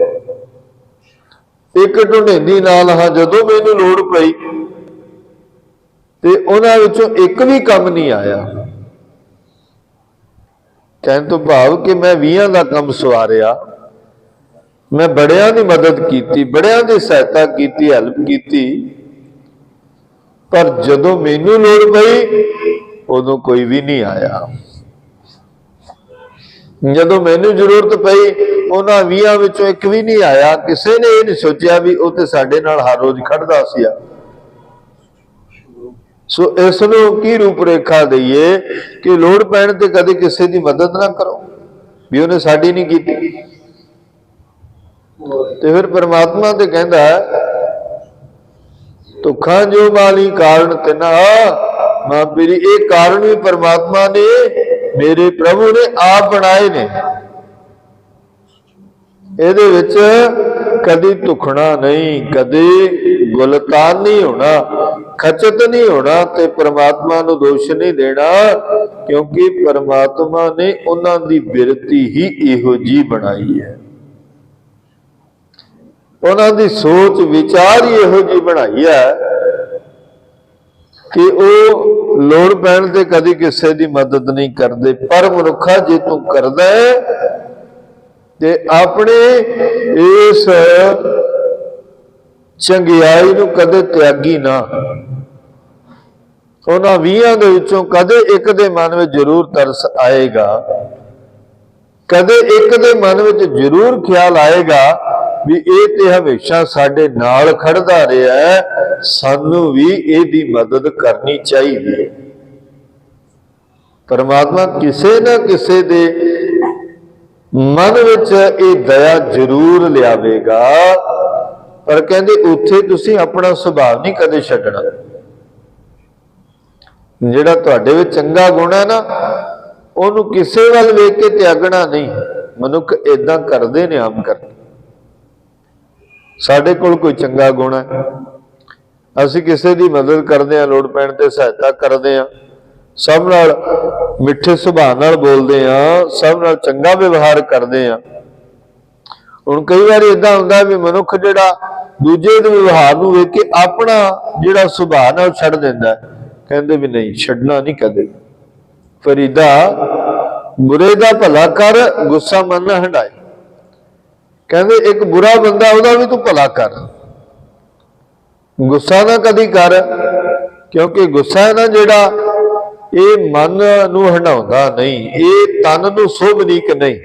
Speaker 1: एक ढुंढेंदी नाल ਹਾਂ, ਜਦੋਂ ਮੈਨੂੰ ਲੋੜ ਪਈ ਤੇ ਉਹਨਾਂ ਵਿੱਚੋਂ ਇੱਕ ਵੀ ਕੰਮ ਨਹੀਂ ਆਇਆ। ਕਹਿਣ ਤੋਂ ਭਾਵ ਕਿ ਮੈਂ 20 ਦਾ ਕੰਮ ਸਵਾਰਿਆ, मैं बड़ियां की मदद की, बड़ियां की सहायता की, हेल्प की, पर जदों मैनू लोड़ पई उदों कोई भी नहीं आया। जदों मैनू जरूरत पई उन्हां 20 विचों एक भी नहीं आया। किसी ने यह नहीं सोचा भी वो तो साडे नाल हर रोज खड़दा सी। सो इसनूं की रूपरेखा दईए कि लोड़ पैण ते कदे किसी की मदद ना करो, भी उन्हें साडी नहीं कीती। ते फिर परमात्मा ते कहंदा दुखां जो माली कारण तिना मां पीरी, ये कारण भी परमात्मा ने, मेरे प्रभु ने आप बनाए ने। ਇਹਦੇ ਵਿੱਚ कदी दुखना नहीं, कदी गुलतान नहीं होना, खचत नहीं होना, ते परमात्मा नूं दोष नहीं देना, क्योंकि परमात्मा ने उन्हां दी बिरती ही इहो जी बनाई है। उन्हां दी सोच विचार ही इहो जी बनाई है कि वो लोड़ पैण ते कदी किसी की मदद नहीं करते। पर मनुखा जे तू करदा है ते अपने इस चंगियाई नूं कदे त्यागी ना। उन्हां 20 दे विचों कदे एक दे मन में जरूर तरस आएगा, कदे एक दे मन में जरूर ख्याल आएगा भी ये ते हमेशा साडे नाल खड़दा रहा है, सानू भी इहदी मदद करनी चाहिए। परमात्मा किसे ना किसे दे मन विच ये दया जरूर लियावेगा, पर कहंदे उत्थे तुसीं अपना सुभाव नहीं कदे छड्डना। जिहड़ा तुहाडे विच चंगा गुण है ना, उहनूं किसे वल वेख के त्यागना नहीं। मनुख इदां करदे ने आम करके। साडे कोल कोई चंगा गुण है, असीं किसी की मदद करते हैं, लोड़ पैण ते सहायता करते हैं, सब नाल मिठे सुभाव नाल बोलते हैं, सब नाल चंगा व्यवहार करते हैं। हुण कई बार इदां हुंदा भी मनुख जिहड़ा दूजे दे व्यवहार नूं वेख के अपना जिहड़ा सुभाव नाल छड्ड दिंदा है, कहंदे भी नहीं, छड्डना नहीं कदे। फरीदा बुरे दा भला कर, गुस्सा मन ना हंडाए। कहते एक बुरा बंदा उहदा भी तू भला कर, गुस्सा ना कदी कर। क्योंकि गुस्सा है ना जिहड़ा, ये मन नूं हंडाउंदा नहीं, ये तन नूं शोभनीक नहीं।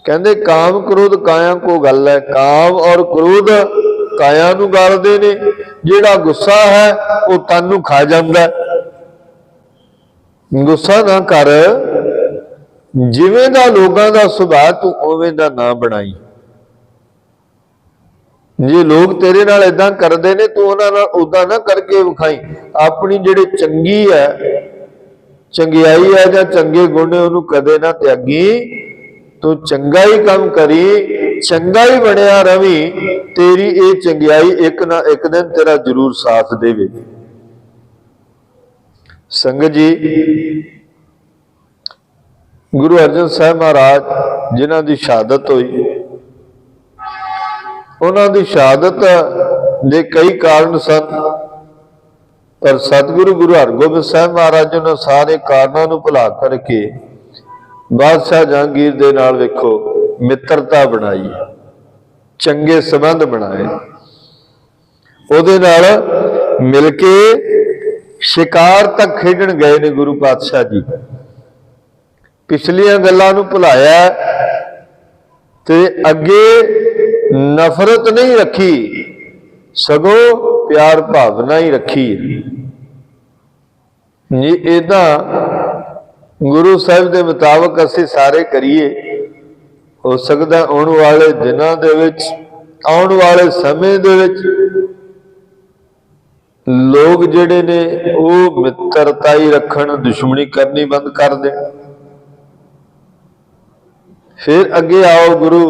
Speaker 1: कहंदे काम क्रोध काया को गल है, काम और क्रोध काया नूं गालदे ने, जिहड़ा गुस्सा है वो तन नूं खा जांदा है। गुस्सा ना कर, जिवें दा लोगां दा सुभाਅ तूं उवें दा ना बनाई। जे लोग तेरे नाल इदां करदे ने, तू उहनां नाल उदां ना करके विखाई। अपनी जिहड़ी चंगी है, चंगियाई है जां चंगे गुण ने, उहनूं कदे ना त्यागी। तू चंगा ही काम करी, चंगा ही बनिया रवी, तेरी ये चंगियाई एक ना एक दिन तेरा जरूर साथ देवे। संगत जी, गुरु अर्जन साहब महाराज जिन्हां दी शहादत हुई, उन्हां दी शहादत दे कई कारण सन, पर सतगुरु गुरु हरगोबिंद साहब महाराज ने सारे कारणों नूं भुला करके बादशाह जहांगीर दे नाल वेखो मित्रता बनाई, चंगे संबंध बनाए, उहदे नाल मिल के शिकार तक खेडण गए ने गुरु पातशाह जी। पिछलियां गल्लां नूं भुलाया ते अगे नफरत नहीं रखी, सगों प्यार भावना ही रखी। जी इदा गुरु साहिब के मुताबिक असीं सारे करिए, हो सकदा आउण वाले दिनां दे विच, आउण वाले समय दे विच लोग जिहड़े ने वो मित्रता ही रखण, दुश्मनी करनी बंद कर देण। फिर अगे आओ गुरु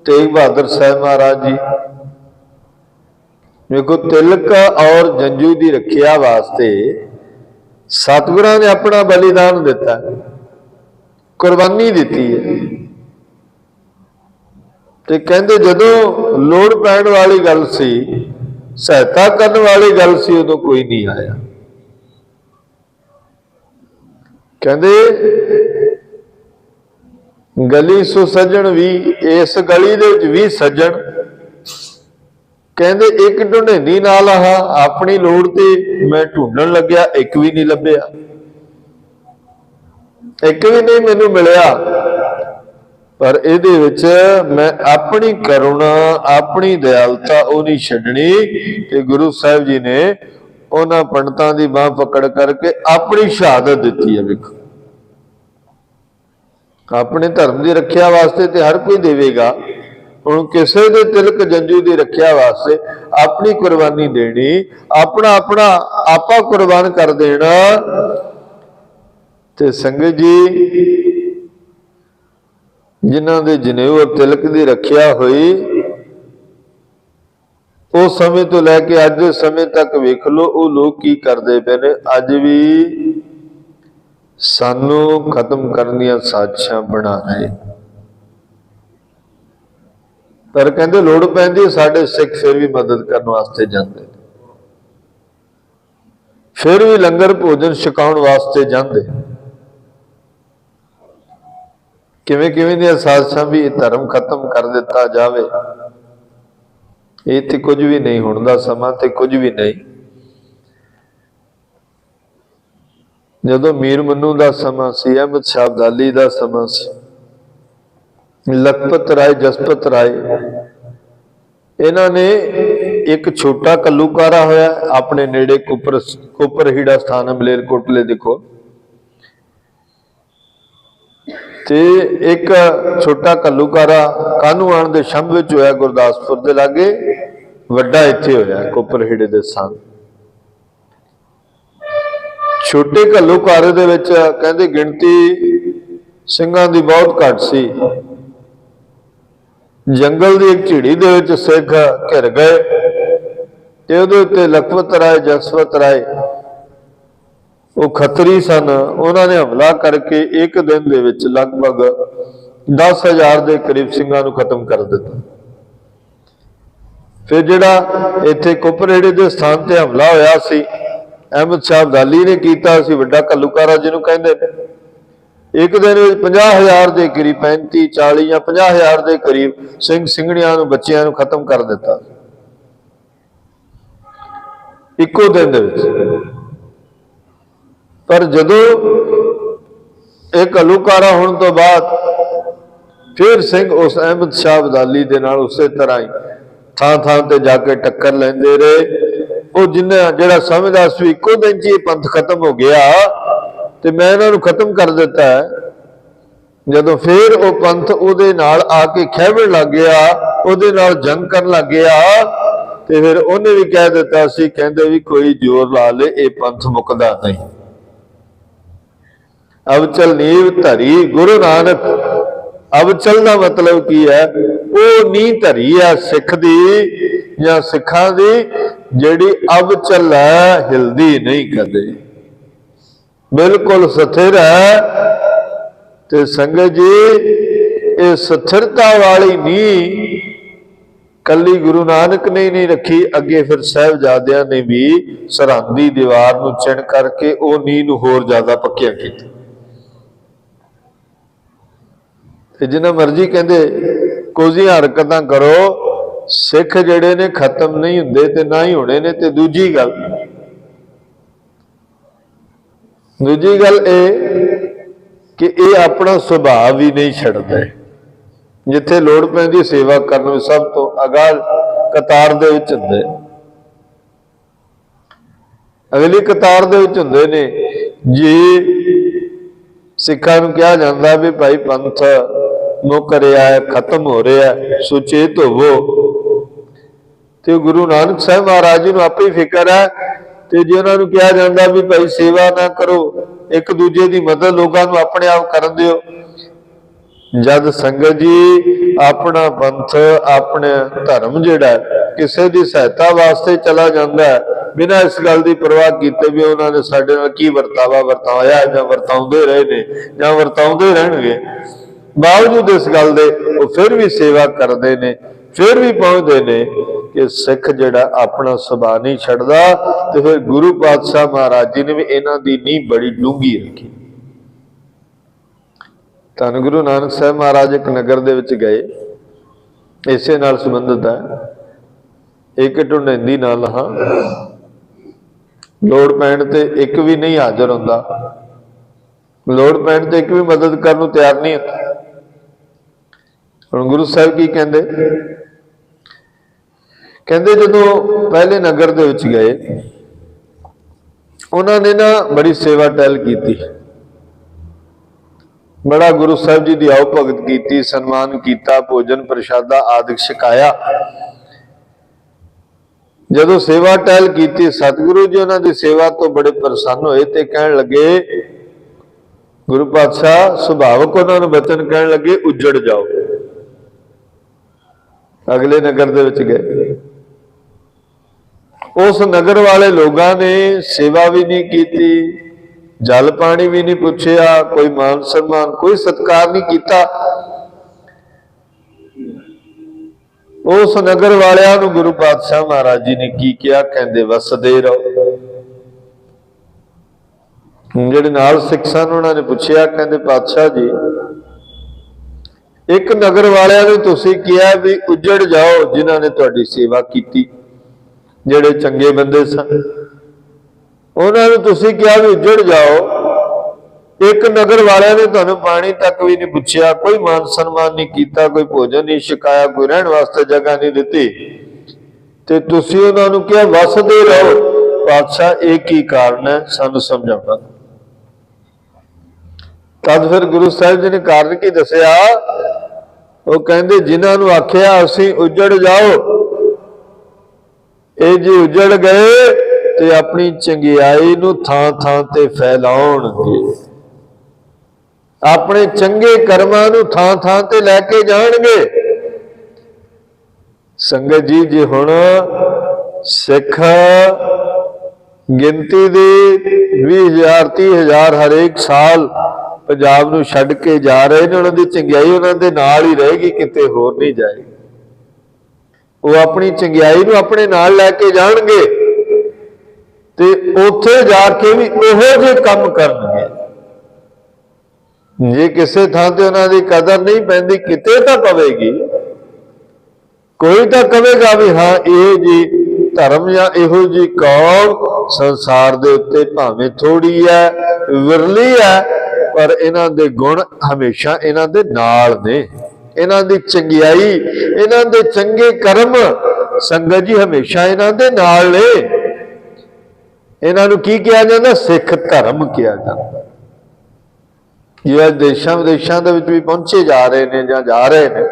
Speaker 1: तेग बहादुर साहब महाराज जी, देखो तिलक और जंजू की रखिया वास्ते सतगुरां ने अपना बलिदान दिता, कुर्बानी दी है। ते कहंदे जदों लोड़ पैण वाली गल सी, सहायता करने वाली गल सी, उदों कोई नहीं आया। कहंदे गली सो सज्जण भी, इस गली दे विच भी सज्जण, कहंदे एक ढुंढेनी नाल अपनी लोड़ ते मैं ढूंढण लग्या, एक भी नहीं लभ्या, एक भी नहीं मैनू मिलिया। पर इहदे विच मैं अपनी करुणा, अपनी दयालता वो नहीं छड्डणी। ते गुरु साहिब जी ने उन्हां पंडितां दी बांह पकड़ करके अपनी शहादत दिती है। वेखो अपने धर्म की रखिया वास्ते तो हर कोई देवेगा, हुण किसी दे तिलक जंजू की रखिया वास्ते अपनी कुर्बानी देनी, अपना अपना आपा कुर्बान कर देना। ते संगत जी जिन्हां दे जनेऊ और तिलक की रखिया हुई, उस समय तो लैके अज दे समय तक वेख लो वो लोग की करते पे ने। अज भी सानू खत्म करने दी साजिशां बना रहे, पर कहते लोड़ पैंदी साडे सिख फिर भी मदद करने वास्ते जाते, फिर भी लंगर भोजन छकाउण वास्ते जाते। किवें किवें दी साजिशां भी धर्म खत्म कर दिता जावे, ये ते कुछ भी नहीं, हुण दा समां ते कुछ भी नहीं। जदों मीर मन्नू का समा सी, अहमद शाह अब्दाली का समा सी, लखपत राय, जसपत राय, इन्हां ने एक छोटा कल्लूकारा होया अपने नेड़े कुपरहीड़ा स्थान है मलेरकोटले देखो, ते एक छोटा कल्लूकारा कानूआन के शंभ विच होया, गुरदासपुर के लागे, वड्डा इत्थे होया कुपरहीड़े के स्थान। छोटे घल्लूकारे दे विच कहंदे गिणती सिंघां दी बहुत घट सी। जंगल की एक झीड़ी दे विच सिख घिर गए ते उहदे उत्ते लखपत राय, जसवंत राय वो खतरी सन, उन्होंने हमला करके एक दिन दे विच लगभग 10,000 के करीब सिंघां नूं खत्म कर दिता। फिर जिहड़ा इत्थे कुपरहीड़े के स्थान ते हमला होया सी, अहमद शाह अब्दाली ने कीता सी, वड्डा घल्लूकारा जिन्हों कहंदे ने, एक दिन 50,000 के करीब 35, 40 या 50,000 के करीब सिंह सिंघणियां नूं, बच्चियां नूं खत्म कर दिता। ਇੱਕੋ ਦਿਨ ਦੇ ਵਿੱਚ। ਪਰ ਜਦੋਂ ਇਹ ਘੱਲੂਘਾਰਾ ਹੋਣ ਤੋਂ ਬਾਅਦ ਫਿਰ ਸਿੰਘ ਉਸ ਅਹਿਮਦ ਸ਼ਾਹ ਅਬਦਾਲੀ ਦੇ ਨਾਲ ਉਸੇ ਤਰ੍ਹਾਂ ਹੀ ਥਾਂ ਥਾਂ ਤੇ ਜਾ ਕੇ ਟੱਕਰ ਲੈਂਦੇ ਰਹੇ। ਉਹ ਜਿਹੜਾ ਸਮਝਦਾ ਸੀ ਇੱਕੋ ਦਿਨ 'ਚ ਇਹ ਪੰਥ ਖਤਮ ਹੋ ਗਿਆ ਤੇ ਮੈਂ ਇਹਨਾਂ ਨੂੰ ਖਤਮ ਕਰ ਦਿੱਤਾ ਹੈ, ਜਦੋਂ ਫਿਰ ਉਹ ਪੰਥ ਉਹਦੇ ਨਾਲ ਆ ਕੇ ਖਹਿਬਣ ਲੱਗ ਗਿਆ, ਉਹਦੇ ਨਾਲ ਜੰਗ ਕਰਨ ਲੱਗ ਗਿਆ, ਤੇ ਫਿਰ ਉਹਨੇ ਵੀ ਕਹਿ ਦਿੱਤਾ ਸੀ, ਕਹਿੰਦੇ ਵੀ ਕੋਈ ਜ਼ੋਰ ਲਾ ਲੇ ਇਹ ਪੰਥ ਮੁੱਕਦਾ ਨਹੀਂ। ਅਬਚਲ ਨੀਂਹ ਧਰੀ ਗੁਰੂ ਨਾਨਕ। ਅਬਚਲ ਦਾ ਮਤਲਬ ਕੀ ਹੈ? ਉਹ ਨੀਂਹ ਧਰੀ ਆ ਸਿੱਖ ਦੀ ਜਾਂ ਸਿੱਖਾਂ ਦੀ, ਜਿਹੜੀ ਅਬਚਲ ਹੈ, ਹਿਲਦੀ ਨਹੀਂ ਕਦੇ, ਬਿਲਕੁਲ ਸਥਿਰ ਹੈ। ਤੇ ਸੰਗਤ ਜੀ, ਇਹ ਸਥਿਰਤਾ ਵਾਲੀ ਨੀਂਹ ਕੱਲੀ ਗੁਰੂ ਨਾਨਕ ਨੇ ਨਹੀਂ ਰੱਖੀ, ਅੱਗੇ ਫਿਰ ਸਾਹਿਬਜ਼ਾਦਿਆਂ ਨੇ ਵੀ ਸਰਹੰਦ ਦੀ ਦੀਵਾਰ ਨੂੰ ਚਿਣ ਕਰਕੇ ਉਹ ਨੀਂਹ ਨੂੰ ਹੋਰ ਜ਼ਿਆਦਾ ਪੱਕਿਆ ਕੀਤਾ। ਤੇ ਜਿੰਨਾ ਮਰਜ਼ੀ ਕਹਿੰਦੇ ਕੁਝੀਆਂ ਹਰਕਤਾਂ ਕਰੋ, ਸਿੱਖ ਜਿਹੜੇ ਨੇ ਖਤਮ ਨਹੀਂ ਹੁੰਦੇ ਤੇ ਨਾ ਹੀ ਹੋਣੇ ਨੇ। ਤੇ ਦੂਜੀ ਗੱਲ ਇਹ ਕਿ ਇਹ ਆਪਣਾ ਸੁਭਾਅ ਵੀ ਨਹੀਂ ਛੱਡਦੇ। ਜਿੱਥੇ ਲੋੜ ਪੈਂਦੀ ਸੇਵਾ ਕਰਨ ਵਿੱਚ ਸਭ ਤੋਂ ਅਗਾਹ ਕਤਾਰ ਦੇ ਵਿੱਚ ਹੁੰਦੇ, ਅਗਲੀ ਕਤਾਰ ਦੇ ਵਿੱਚ ਹੁੰਦੇ ਨੇ। ਜੀ ਸਿੱਖਾਂ ਨੂੰ ਕਿਹਾ ਜਾਂਦਾ ਵੀ ਭਾਈ ਪੰਥ ਮੁੱਕ ਰਿਹਾ ਹੈ, ਖਤਮ ਹੋ ਰਿਹਾ ਹੈ, ਸੁਚੇਤ ਹੋਵੋ। ਤੇ ਗੁਰੂ ਨਾਨਕ ਸਾਹਿਬ ਮਹਾਰਾਜ ਜੀ ਨੂੰ ਆਪੇ ਹੀ ਫਿਕਰ ਹੈ। ਤੇ ਜੇ ਉਹਨਾਂ ਨੂੰ ਕਿਹਾ ਜਾਂਦਾ ਵੀ ਭਾਈ ਸੇਵਾ ਨਾ ਕਰੋ, ਇੱਕ ਦੂਜੇ ਦੀ ਮਦਦ ਲੋਕਾਂ ਨੂੰ ਆਪਣੇ ਆਪ ਕਰਨ ਦਿਓ। ਜਦ ਸੰਗਤ ਜੀ ਆਪਣਾ ਪੰਥ, ਆਪਣੇ ਧਰਮ ਜਿਹੜਾ ਕਿਸੇ ਦੀ ਸਹਾਇਤਾ ਵਾਸਤੇ ਚਲਾ ਜਾਂਦਾ ਹੈ, ਬਿਨਾਂ ਇਸ ਗੱਲ ਦੀ ਪਰਵਾਹ ਕੀਤੇ ਵੀ ਉਹਨਾਂ ਨੇ ਸਾਡੇ ਨਾਲ ਕੀ ਵਰਤਾਵਾ ਵਰਤਾਇਆ ਜਾਂ ਵਰਤਾਉਂਦੇ ਰਹੇ ਨੇ ਜਾਂ ਵਰਤਾਉਂਦੇ ਰਹਿਣਗੇ, ਬਾਵਜੂਦ ਇਸ ਗੱਲ ਦੇ ਉਹ ਫਿਰ ਵੀ ਸੇਵਾ ਕਰਦੇ ਨੇ, ਫਿਰ ਵੀ ਪਹੁੰਚਦੇ ਨੇ ਕਿ ਸਿੱਖ ਜਿਹੜਾ ਆਪਣਾ ਸੁਭਾਅ ਨਹੀਂ ਛੱਡਦਾ। ਤੇ ਫਿਰ ਗੁਰੂ ਪਾਤਸ਼ਾਹ ਮਹਾਰਾਜ ਜੀ ਨੇ ਵੀ ਇਹਨਾਂ ਦੀ ਨੀਂਹ ਬੜੀ ਡੂੰਘੀ ਰੱਖੀ। ਧੰਨ ਗੁਰੂ ਨਾਨਕ ਸਾਹਿਬ ਮਹਾਰਾਜ ਇੱਕ ਨਗਰ ਦੇ ਵਿੱਚ ਗਏ, ਇਸੇ ਨਾਲ ਸੰਬੰਧਿਤ ਹੈ। ਇੱਕ ਢੁੰਡੈਂਦੀ ਨਾਲ ਹਾਂ, ਲੋੜ ਪੈਣ ਤੇ ਇੱਕ ਵੀ ਨਹੀਂ ਹਾਜ਼ਰ ਹੁੰਦਾ, ਲੋੜ ਪੈਣ ਤੇ ਇੱਕ ਵੀ ਮਦਦ ਕਰਨ ਨੂੰ ਤਿਆਰ ਨਹੀਂ ਹੁੰਦਾ। ਹੁਣ ਗੁਰੂ ਸਾਹਿਬ ਕੀ ਕਹਿੰਦੇ? ਕਹਿੰਦੇ ਜਦੋਂ ਪਹਿਲੇ ਨਗਰ ਦੇ ਵਿੱਚ ਗਏ, ਉਹਨਾਂ ਨੇ ਨਾ ਬੜੀ ਸੇਵਾ ਟਹਿਲ ਕੀਤੀ, ਬੜਾ ਗੁਰੂ ਸਾਹਿਬ ਜੀ ਦੀ ਆਓ ਭਗਤ ਕੀਤੀ, ਸਨਮਾਨ ਕੀਤਾ, ਭੋਜਨ ਪ੍ਰਸ਼ਾਦਾ ਆਦਿ ਛਕਾਇਆ। ਜਦੋਂ ਸੇਵਾ ਟਹਿਲ ਕੀਤੀ, ਸਤਿਗੁਰੂ ਜੀ ਉਹਨਾਂ ਦੀ ਸੇਵਾ ਤੋਂ ਬੜੇ ਪ੍ਰਸੰਨ ਹੋਏ ਤੇ ਕਹਿਣ ਲੱਗੇ, ਗੁਰੂ ਪਾਤਸ਼ਾਹ ਸੁਭਾਵਕ ਉਹਨਾਂ ਨੂੰ ਬਚਨ ਕਹਿਣ ਲੱਗੇ, ਉੱਜੜ ਜਾਓ। ਅਗਲੇ ਨਗਰ ਦੇ ਵਿੱਚ ਗਏ, ਉਸ ਨਗਰ ਵਾਲੇ ਲੋਕਾਂ ਨੇ ਸੇਵਾ ਵੀ ਨਹੀਂ ਕੀਤੀ, ਜਲ ਪਾਣੀ ਵੀ ਨਹੀਂ ਪੁੱਛਿਆ, ਕੋਈ ਮਾਨ ਸਨਮਾਨ, ਕੋਈ ਸਤਿਕਾਰ ਨਹੀਂ ਕੀਤਾ। ਉਸ ਨਗਰ ਵਾਲਿਆਂ ਨੂੰ ਗੁਰੂ ਪਾਤਸ਼ਾਹ ਮਹਾਰਾਜ ਜੀ ਨੇ ਕੀ ਕਿਹਾ? ਕਹਿੰਦੇ ਵਸਦੇ ਰਹੋ। ਜਿਹੜੇ ਨਾਲ ਸਿੱਖ ਸਨ ਉਹਨਾਂ ਨੇ ਪੁੱਛਿਆ, ਕਹਿੰਦੇ ਪਾਤਸ਼ਾਹ ਜੀ, ਇੱਕ ਨਗਰ ਵਾਲਿਆਂ ਨੂੰ ਤੁਸੀਂ ਕਿਹਾ ਵੀ ਉੱਜੜ ਜਾਓ, ਜਿਨ੍ਹਾਂ ਨੇ ਤੁਹਾਡੀ ਸੇਵਾ ਕੀਤੀ, ਜਿਹੜੇ ਚੰਗੇ ਬੰਦੇ ਸਨ, ਉਹਨਾਂ ਨੂੰ ਤੁਸੀਂ ਕਿਹਾ ਵੀ ਉੱਜੜ ਜਾਓ। ਇੱਕ ਨਗਰ ਵਾਲਿਆਂ ਨੇ ਤੁਹਾਨੂੰ ਪਾਣੀ ਤੱਕ ਵੀ ਨਹੀਂ ਪੁੱਛਿਆ, ਕੋਈ ਮਾਨ ਸਨਮਾਨ ਨਹੀਂ ਕੀਤਾ, ਕੋਈ ਭੋਜਨ ਨਹੀਂ ਛਕਾਇਆ, ਕੋਈ ਰਹਿਣ ਵਾਸਤੇ ਜਗ੍ਹਾ ਨਹੀਂ ਦਿੱਤੀ, ਤੇ ਤੁਸੀਂ ਉਹਨਾਂ ਨੂੰ ਕਿਹਾ ਵਸਦੇ ਰਹੋ। ਪਾਤਸ਼ਾਹ ਇਹ ਕੀ ਕਾਰਨ ਹੈ, ਸਾਨੂੰ ਸਮਝਾਉਣਾ। ਤਦ ਫਿਰ ਗੁਰੂ ਸਾਹਿਬ ਜੀ ਨੇ ਕਾਰਨ ਕੀ ਦੱਸਿਆ? ਉਹ ਕਹਿੰਦੇ ਜਿਨ੍ਹਾਂ ਨੂੰ ਆਖਿਆ ਅਸੀਂ ਉੱਜੜ ਜਾਓ, ਇਹ ਜੀ ਉੱਜੜ ਗਏ ਤੇ ਆਪਣੀ ਚੰਗਿਆਈ ਨੂੰ ਥਾਂ ਥਾਂ ਤੇ ਫੈਲਾਉਣਗੇ, ਆਪਣੇ ਚੰਗੇ ਕਰਮਾਂ ਨੂੰ ਥਾਂ ਥਾਂ ਤੇ ਲੈ ਕੇ ਜਾਣਗੇ। ਸੰਗਤ ਜੀ, ਜੇ ਹੁਣ ਸਿੱਖ ਗਿਣਤੀ ਦੇ 20,000 30,000 ਹਰੇਕ ਸਾਲ ਪੰਜਾਬ ਨੂੰ ਛੱਡ ਕੇ ਜਾ ਰਹੇ ਨੇ, ਉਹਨਾਂ ਦੀ ਚੰਗਿਆਈ ਉਹਨਾਂ ਦੇ ਨਾਲ ਹੀ ਰਹੇਗੀ, ਕਿਤੇ ਹੋਰ ਨਹੀਂ ਜਾਏਗੀ। ਉਹ ਆਪਣੀ ਚੰਗਿਆਈ ਨੂੰ ਆਪਣੇ ਨਾਲ ਲੈ ਕੇ ਜਾਣਗੇ ਤੇ ਉੱਥੇ ਜਾ ਕੇ ਵੀ ਉਹੋ ਜਿਹੇ ਕੰਮ ਕਰਨਗੇ। ਜੇ ਕਿਸੇ ਥਾਂ ਤੇ ਉਹਨਾਂ ਦੀ ਕਦਰ ਨਹੀਂ ਪੈਂਦੀ, ਕਿਤੇ ਤਾਂ ਪਵੇਗੀ, ਕੋਈ ਤਾਂ ਕਹੇਗਾ ਵੀ ਹਾਂ ਇਹ ਜੀ धर्म या इहो जी कौम संसार दे उत्ते भावें थोड़ी है, विरली है, पर इन्हां दे गुण हमेशा इन्हां दे नाल ने। इन्हां दी चंगियाई, इन्हां दे चंगे कर्म संगत जी हमेशा इन्हां दे नाल ने। इन्हां नूं की कहा जांदा? सिख धर्म कहा जांदा। जे देशां विदेशां दे विच भी पहुंचे जा रहे ने जां जा रहे ने,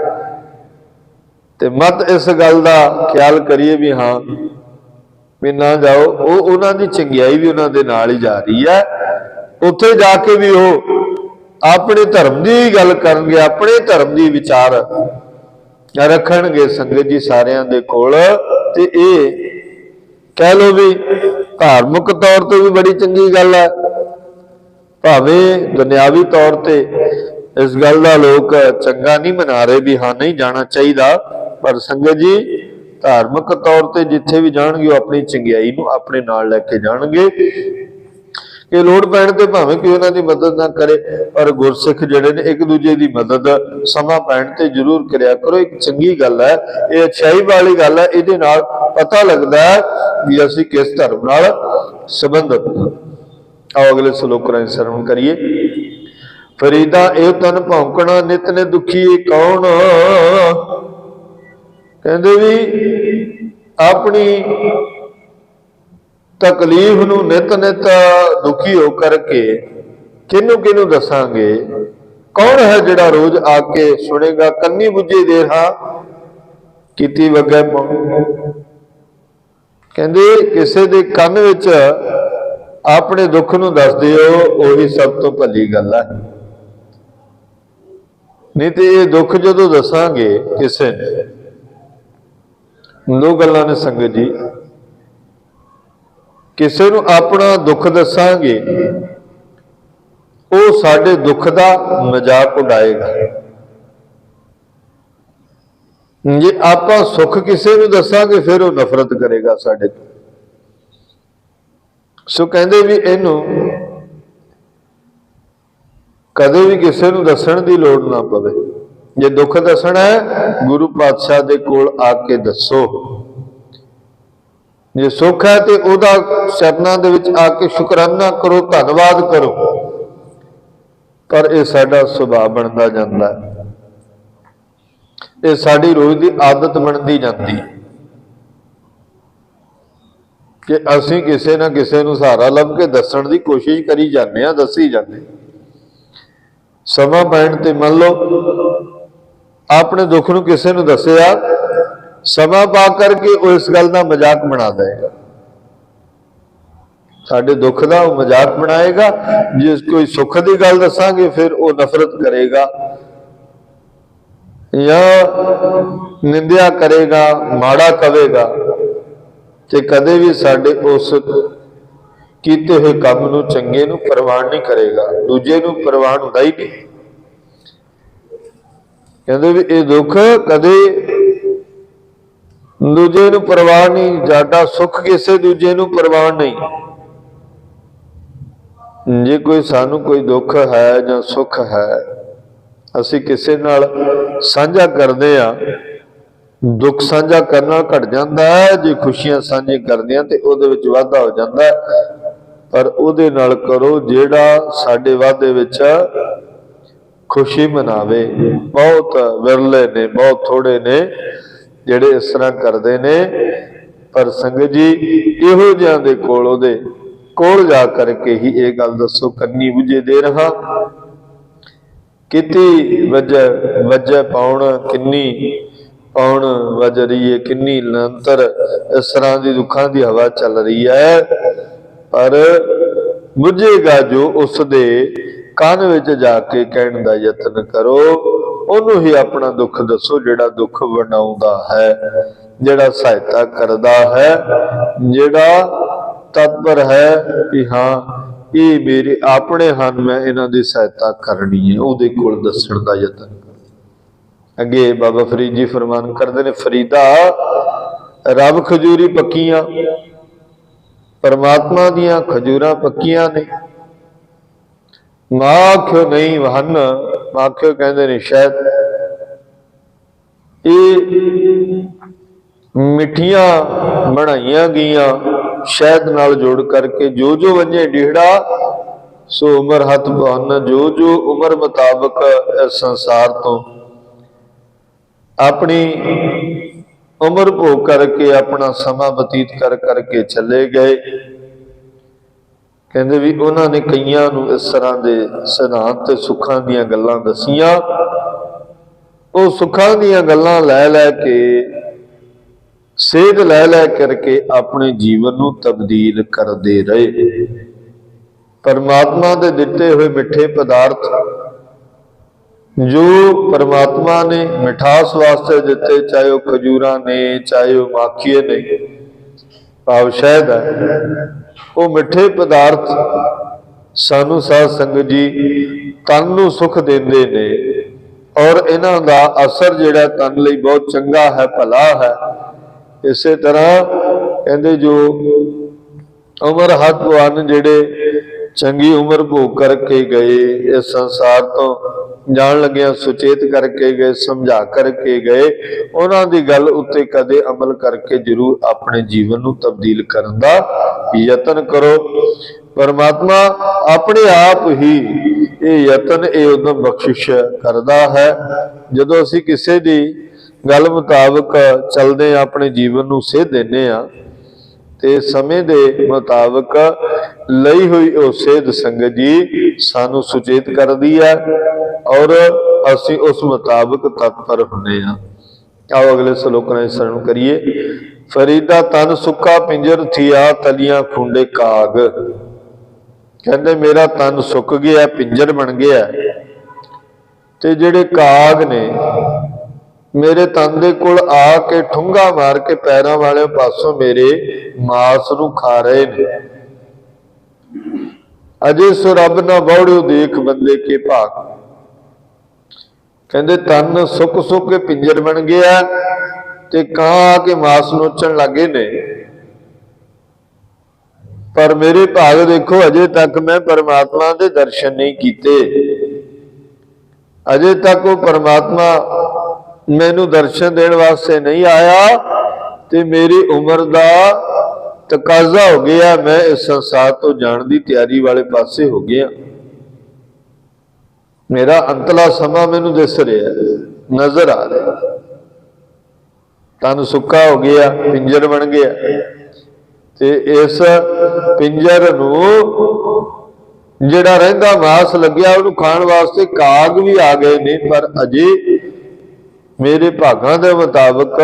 Speaker 1: ते मत इस गल का ख्याल करिए भी हाँ भी ना जाओ, वो उन्हां दी चंगियाई भी उन्हां दे नाल ही जा रही है। उत्थे जाके भी वो अपने धर्म की गल करनगे, अपने धर्म की विचार रखणगे संगत जी सारियां दे कोल। ते ये कह लो भी धार्मिक तौर पर भी बड़ी चंगी गल है, भावें दुनियावी तौर पर इस गल का लोग चंगा नहीं मना रहे भी हाँ नहीं जाना चाहिए, पर संगत जी धार्मिक तौर पर जिथे भी जाणगे अपनी चंगियाई नूं अपने नाल लैके जाणगे। कि लोड़ पैण ते भावें कि उन्हां दी मदद ना करे, पर गुरसिख जिहड़े ने एक दूजे की मदद समा पैण ते जरूर करिया करो। एक चंगी गल है, ये अच्छाई वाली गल है, इहदे नाल पता लगदा है कि असीं किस धर्म नाल संबंधित हां। आओ अगले श्लोक राਹੀਂ सरवण करिए। फरीदा एह तन भौंकना नित ने दुखी कौन। कहते भी अपनी तकलीफ नूं नित नित दुखी हो करके किनू किनू दसांगे? कौन है जिहड़ा रोज आके सुनेगा? कन्नी बुझे देर हां कीती वगे पाऊं। कहते किसी दे कन विच अपने दुख नूं दस दिओ, ओही सब तो भली गल है। नहीं तो ये दुख जदों दसांगे किसे ने, दो गल्लां ने संगत जी, किसी नूं अपना दुख दसांगे वो साडे दुख का मजाक उड़ाएगा। जे आपां सुख किसी नूं दसांगे फिर वो नफरत करेगा साडे तो। सो कहंदे भी इहनूं कदे भी किसी नूं दसण दी लोड़ ना पवे। जे दुख दसना है गुरु पातशाह दे कोल आके दसो। जे सुख है तो उहदा चरनां दे विच आके शुकराना करो, धन्नवाद करो। पर यह साडा सुभाव बनता जाता है, ये साडी रोज की आदत बनती जाती कि असीं किसी ना किसी नूं सहारा लभ के दसण की कोशिश करी जाने, दसी जाने। समा पैण ते मान लो अपने दुख नूं किसी नूं दसिया, समा पा करके वो इस गल का मजाक बना देगा, साडे दुख का वो मजाक बनाएगा। जे कोई सुख की गल दसांगे फिर वो नफरत करेगा या निंदिया करेगा, माड़ा कवेगा, ते कदे भी साडे उस कीते हुए काम नूं चंगे नूं प्रवान नहीं करेगा, दूजे नूं प्रवान हुंदा ही नहीं। कहंदे भी ये दुख कदे दूजे नूं प्रवान नहीं, जाडा सुख किसे दूजे नूं प्रवान नहीं। जे कोई सानू कोई दुख है जां सुख है, असी किसी नाल साझा करदे आ, दुख साझा करना घट जाता है। जे खुशियां साझी करदे आ ते उहदे विच वाधा हो जाता है, पर उहदे नाल करो जिहड़ा साडे वाधे विच खुशी मनावे। बहुत विरले ने, बहुत थोड़े ने जिहड़े इस तरह करदे ने। पर संगत जी इहो जिहां दे कोल उहदे कोल जा करके ही ये गल दसो, कन्नी बुझे दे रहा किती वजह वजह पाउण, किन्नी पाउण वज रही है, किन्नी निरंतर इस तरह की दुखों की हवा चल रही है। पर बुझेगा जो उस दे कान विच जाके कहण दा यतन करो, उन्हों ही अपना दुख दसो जिहड़ा दुख वंडाउंदा है, जिहड़ा सहायता करदा है, जिहड़ा तत्पर है कि हाँ ये मेरे अपने हन, मैं इन्हां दी सहायता करनी है, उहदे कोल दसण दा यतन कर। अगे बाबा फरीद जी फरमान करते ने, फरीदा रब खजूरी पक्कियां, परमात्मा दियां खजूरां पक्कियां ने, माखियो नहीं वहन, माखियो कहते ने शायद ये ਮਿੱਠੀਆਂ ਬਣਾਈਆਂ ਗਈਆਂ ਸ਼ਹਿਦ ਨਾਲ ਜੋੜ ਕਰਕੇ, ਜੋ ਜੋ ਵੰਝੇ ਡੀਹੜਾ ਸੋ ਉਮਰ ਹੱਥ ਭਵਨ, ਜੋ ਜੋ ਉਮਰ ਮੁਤਾਬਕ ਇਸ ਸੰਸਾਰ ਤੋਂ ਆਪਣੀ ਉਮਰ ਭੋਗ ਕਰਕੇ ਆਪਣਾ ਸਮਾਂ ਬਤੀਤ ਕਰ ਕਰਕੇ ਚਲੇ ਗਏ। ਕਹਿੰਦੇ ਵੀ ਉਹਨਾਂ ਨੇ ਕਈਆਂ ਨੂੰ ਇਸ ਤਰ੍ਹਾਂ ਦੇ ਸਿਧਾਂਤ ਤੇ ਸੁੱਖਾਂ ਦੀਆਂ ਗੱਲਾਂ ਦਸੀਆਂ। ਉਹ ਸੁੱਖਾਂ ਦੀਆਂ ਗੱਲਾਂ ਲੈ ਲੈ ਕੇ, ਸੇਧ ਲੈ ਲੈ ਕਰਕੇ ਆਪਣੇ ਜੀਵਨ ਨੂੰ ਤਬਦੀਲ ਕਰਦੇ ਰਹੇ। ਪਰਮਾਤਮਾ ਦੇ ਦਿੱਤੇ ਹੋਏ ਮਿੱਠੇ ਪਦਾਰਥ ਜੋ ਪਰਮਾਤਮਾ ਨੇ ਮਿਠਾਸ ਵਾਸਤੇ ਦਿੱਤੇ, ਚਾਹੇ ਉਹ ਖਜੂਰਾਂ ਨੇ, ਚਾਹੇ ਉਹ ਮਾਖੀਏ ਨੇ, ਭਾਵ ਸ਼ਹਿਦ ਹੈ, ਉਹ ਮਿੱਠੇ ਪਦਾਰਥ ਸਾਨੂੰ ਸਾਧ ਸੰਗਤ ਜੀ ਤਨ ਨੂੰ ਸੁਖ ਦਿੰਦੇ ਨੇ ਔਰ ਇਹਨਾਂ ਦਾ ਅਸਰ ਜਿਹੜਾ ਤਨ ਲਈ ਬਹੁਤ ਚੰਗਾ ਹੈ, ਭਲਾ ਹੈ। ਇਸੇ ਤਰ੍ਹਾਂ ਕਹਿੰਦੇ ਜੋ ਉਮਰ ਹੱਥ ਭਗਵਾਨ ਜਿਹੜੇ ਚੰਗੀ ਉਮਰ ਭੋਗ ਕਰਕੇ ਗਏ, ਇਸ ਸੰਸਾਰ ਤੋਂ ਜਾਣ ਲੱਗਿਆਂ ਸੁਚੇਤ ਕਰਕੇ ਗਏ, ਸਮਝਾ ਕਰਕੇ ਗਏ, ਉਹਨਾਂ ਦੀ ਗੱਲ ਉੱਤੇ ਕਦੇ ਅਮਲ ਕਰਕੇ ਜ਼ਰੂਰ ਆਪਣੇ ਜੀਵਨ ਨੂੰ ਤਬਦੀਲ ਕਰਨ ਦਾ ਯਤਨ ਕਰੋ। ਪਰਮਾਤਮਾ ਆਪਣੇ ਆਪ ਹੀ ਇਹ ਯਤਨ, ਇਹ ਉਦਮ ਬਖਸ਼ਿਸ਼ ਕਰਦਾ ਹੈ। ਜਦੋਂ ਅਸੀਂ ਕਿਸੇ ਦੀ ਗੱਲ ਮੁਤਾਬਕ ਚੱਲਦੇ ਹਾਂ, ਆਪਣੇ ਜੀਵਨ ਨੂੰ ਸੇਧ ਦਿੰਦੇ ਹਾਂ, ਤੇ ਸਮੇਂ ਦੇ ਮੁਤਾਬਕ ਲਈ ਹੋਈ ਉਹ ਸੇਧ ਸੰਗਤ ਜੀ ਸਾਨੂੰ ਸੁਚੇਤ ਕਰਦੀ ਹੈ ਔਰ ਅਸੀਂ ਉਸ ਮੁਤਾਬਕ ਤਤਪਰ ਹੁੰਦੇ ਹਾਂ। ਆਓ ਅਗਲੇ ਸ਼ਲੋਕ ਨਾਲ ਸ਼ਰਨ ਕਰੀਏ। ਫਰੀਦਾ ਤਨ ਸੁੱਕਾ ਪਿੰਜਰ ਥੀਆ, ਤਲੀਆਂ ਖੁੰਡੇ ਕਾਗ। ਕਹਿੰਦੇ ਮੇਰਾ ਤਨ ਸੁੱਕ ਗਿਆ, ਪਿੰਜਰ ਬਣ ਗਿਆ, ਤੇ ਜਿਹੜੇ ਕਾਗ ਨੇ ਮੇਰੇ ਤਨ ਦੇ ਕੋਲ ਆ ਕੇ ਠੁੰਗਾ ਮਾਰ ਕੇ ਪੈਰਾਂ ਵਾਲੇ ਪਾਸੋਂ ਮੇਰੇ ਮਾਸ ਨੂੰ ਖਾ ਰਹੇ ਨੇ। ਅਜੇ ਸੋ ਰੱਬ ਨਾ ਬੌੜਿਓ ਦੇਖ ਬੰਦੇ ਕੇ ਭਾਗ। ਕਹਿੰਦੇ ਤਨ ਸੁੱਕ ਸੁੱਕ ਕੇ ਪਿੰਜਰ ਬਣ ਗਿਆ ਤੇ ਕਾਂ ਆ ਕੇ ਮਾਸ ਨੋਚਣ ਲੱਗੇ ਨੇ, ਪਰ ਮੇਰੇ ਭਾਗ ਦੇਖੋ ਅਜੇ ਤੱਕ ਮੈਂ ਪਰਮਾਤਮਾ ਦੇ ਦਰਸ਼ਨ ਨਹੀਂ ਕੀਤੇ। ਅਜੇ ਤੱਕ ਉਹ ਪਰਮਾਤਮਾ ਮੈਨੂੰ ਦਰਸ਼ਨ ਦੇਣ ਵਾਸਤੇ ਨਹੀਂ ਆਇਆ ਤੇ ਮੇਰੀ ਉਮਰ ਦਾ ਤਕਾਜ਼ਾ ਹੋ ਗਿਆ, ਮੈਂ ਇਸ ਸੰਸਾਰ ਤੋਂ ਜਾਣ ਦੀ ਤਿਆਰੀ ਵਾਲੇ ਪਾਸੇ ਹੋ ਗਿਆ। ਮੇਰਾ ਅੰਤਲਾ ਸਮਾਂ ਮੈਨੂੰ ਦਿਸ ਰਿਹਾ, ਨਜ਼ਰ ਆ ਰਿਹਾ। ਤਨ ਸੁੱਕਾ ਹੋ ਗਿਆ, ਪਿੰਜਰ ਬਣ ਗਿਆ, ਤੇ ਇਸ ਪਿੰਜਰ ਨੂੰ ਜਿਹੜਾ ਰਹਿੰਦਾ ਮਾਸ ਲੱਗਿਆ ਉਹਨੂੰ ਖਾਣ ਵਾਸਤੇ ਕਾਗ ਵੀ ਆ ਗਏ ਨੇ, ਪਰ ਅਜੇ ਮੇਰੇ ਭਾਗਾਂ ਦੇ ਮੁਤਾਬਕ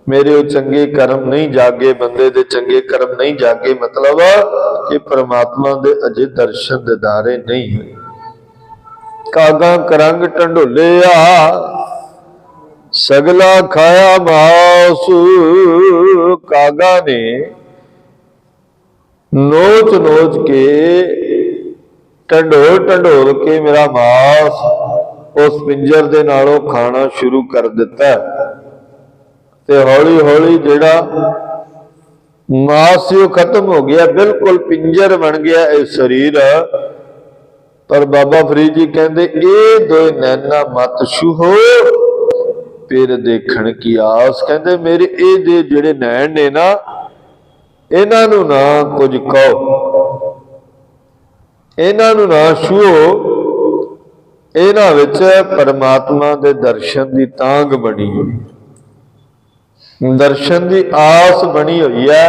Speaker 1: ਮੇਰੇ ਉਹ ਚੰਗੇ ਕਰਮ ਨਹੀਂ ਜਾਗੇ, ਬੰਦੇ ਦੇ ਚੰਗੇ ਕਰਮ ਨਹੀਂ ਜਾਗੇ, ਮਤਲਬ ਕਿ ਪਰਮਾਤਮਾ ਦੇ ਅਜੇ ਦਰਸ਼ਨ ਦਿਦਾਰੇ ਨਹੀਂ ਹੋਏ। ਕਾਗਾਂ ਕਰੰਗ ਢੰਡੋਲਿਆ, ਸਗਲਾ ਖਾਇਆ ਮਾਸ। ਕਾਗਾ ਨੇ ਨੋਚ ਨੋਚ ਕੇ, ਢੰਡੋਲ ਢੰਡੋਲ ਕੇ ਮੇਰਾ ਮਾਸ ਉਸ ਪਿੰਜਰ ਦੇ ਨਾਲੋਂ ਖਾਣਾ ਸ਼ੁਰੂ ਕਰ ਦਿੱਤਾ, ਤੇ ਹੌਲੀ ਹੌਲੀ ਜਿਹੜਾ ਮਾਸ ਸੀ ਉਹ ਖਤਮ ਹੋ ਗਿਆ, ਬਿਲਕੁਲ ਪਿੰਜਰ ਬਣ ਗਿਆ ਇਹ ਸਰੀਰ। ਪਰ ਬਾਬਾ ਫਰੀਦ ਜੀ ਕਹਿੰਦੇ ਇਹ ਦੋਏ ਨੈਣਾ ਮਤ ਛੂਹੋ, ਫਿਰ ਦੇਖਣ ਕੀ ਆਸ। ਕਹਿੰਦੇ ਮੇਰੇ ਇਹ ਦੇ ਜਿਹੜੇ ਨੈਣ ਨੇ ਨਾ, ਇਹਨਾਂ ਨੂੰ ਨਾ ਕੁਝ ਕਹੋ, ਇਹਨਾਂ ਨੂੰ ਨਾ ਛੂਹੋ। ਇਹਨਾਂ ਵਿੱਚ ਪਰਮਾਤਮਾ ਦੇ ਦਰਸ਼ਨ ਦੀ ਤਾਂਘ ਬਣੀ ਹੋਈ, ਦਰਸ਼ਨ ਦੀ ਆਸ ਬਣੀ ਹੋਈ ਹੈ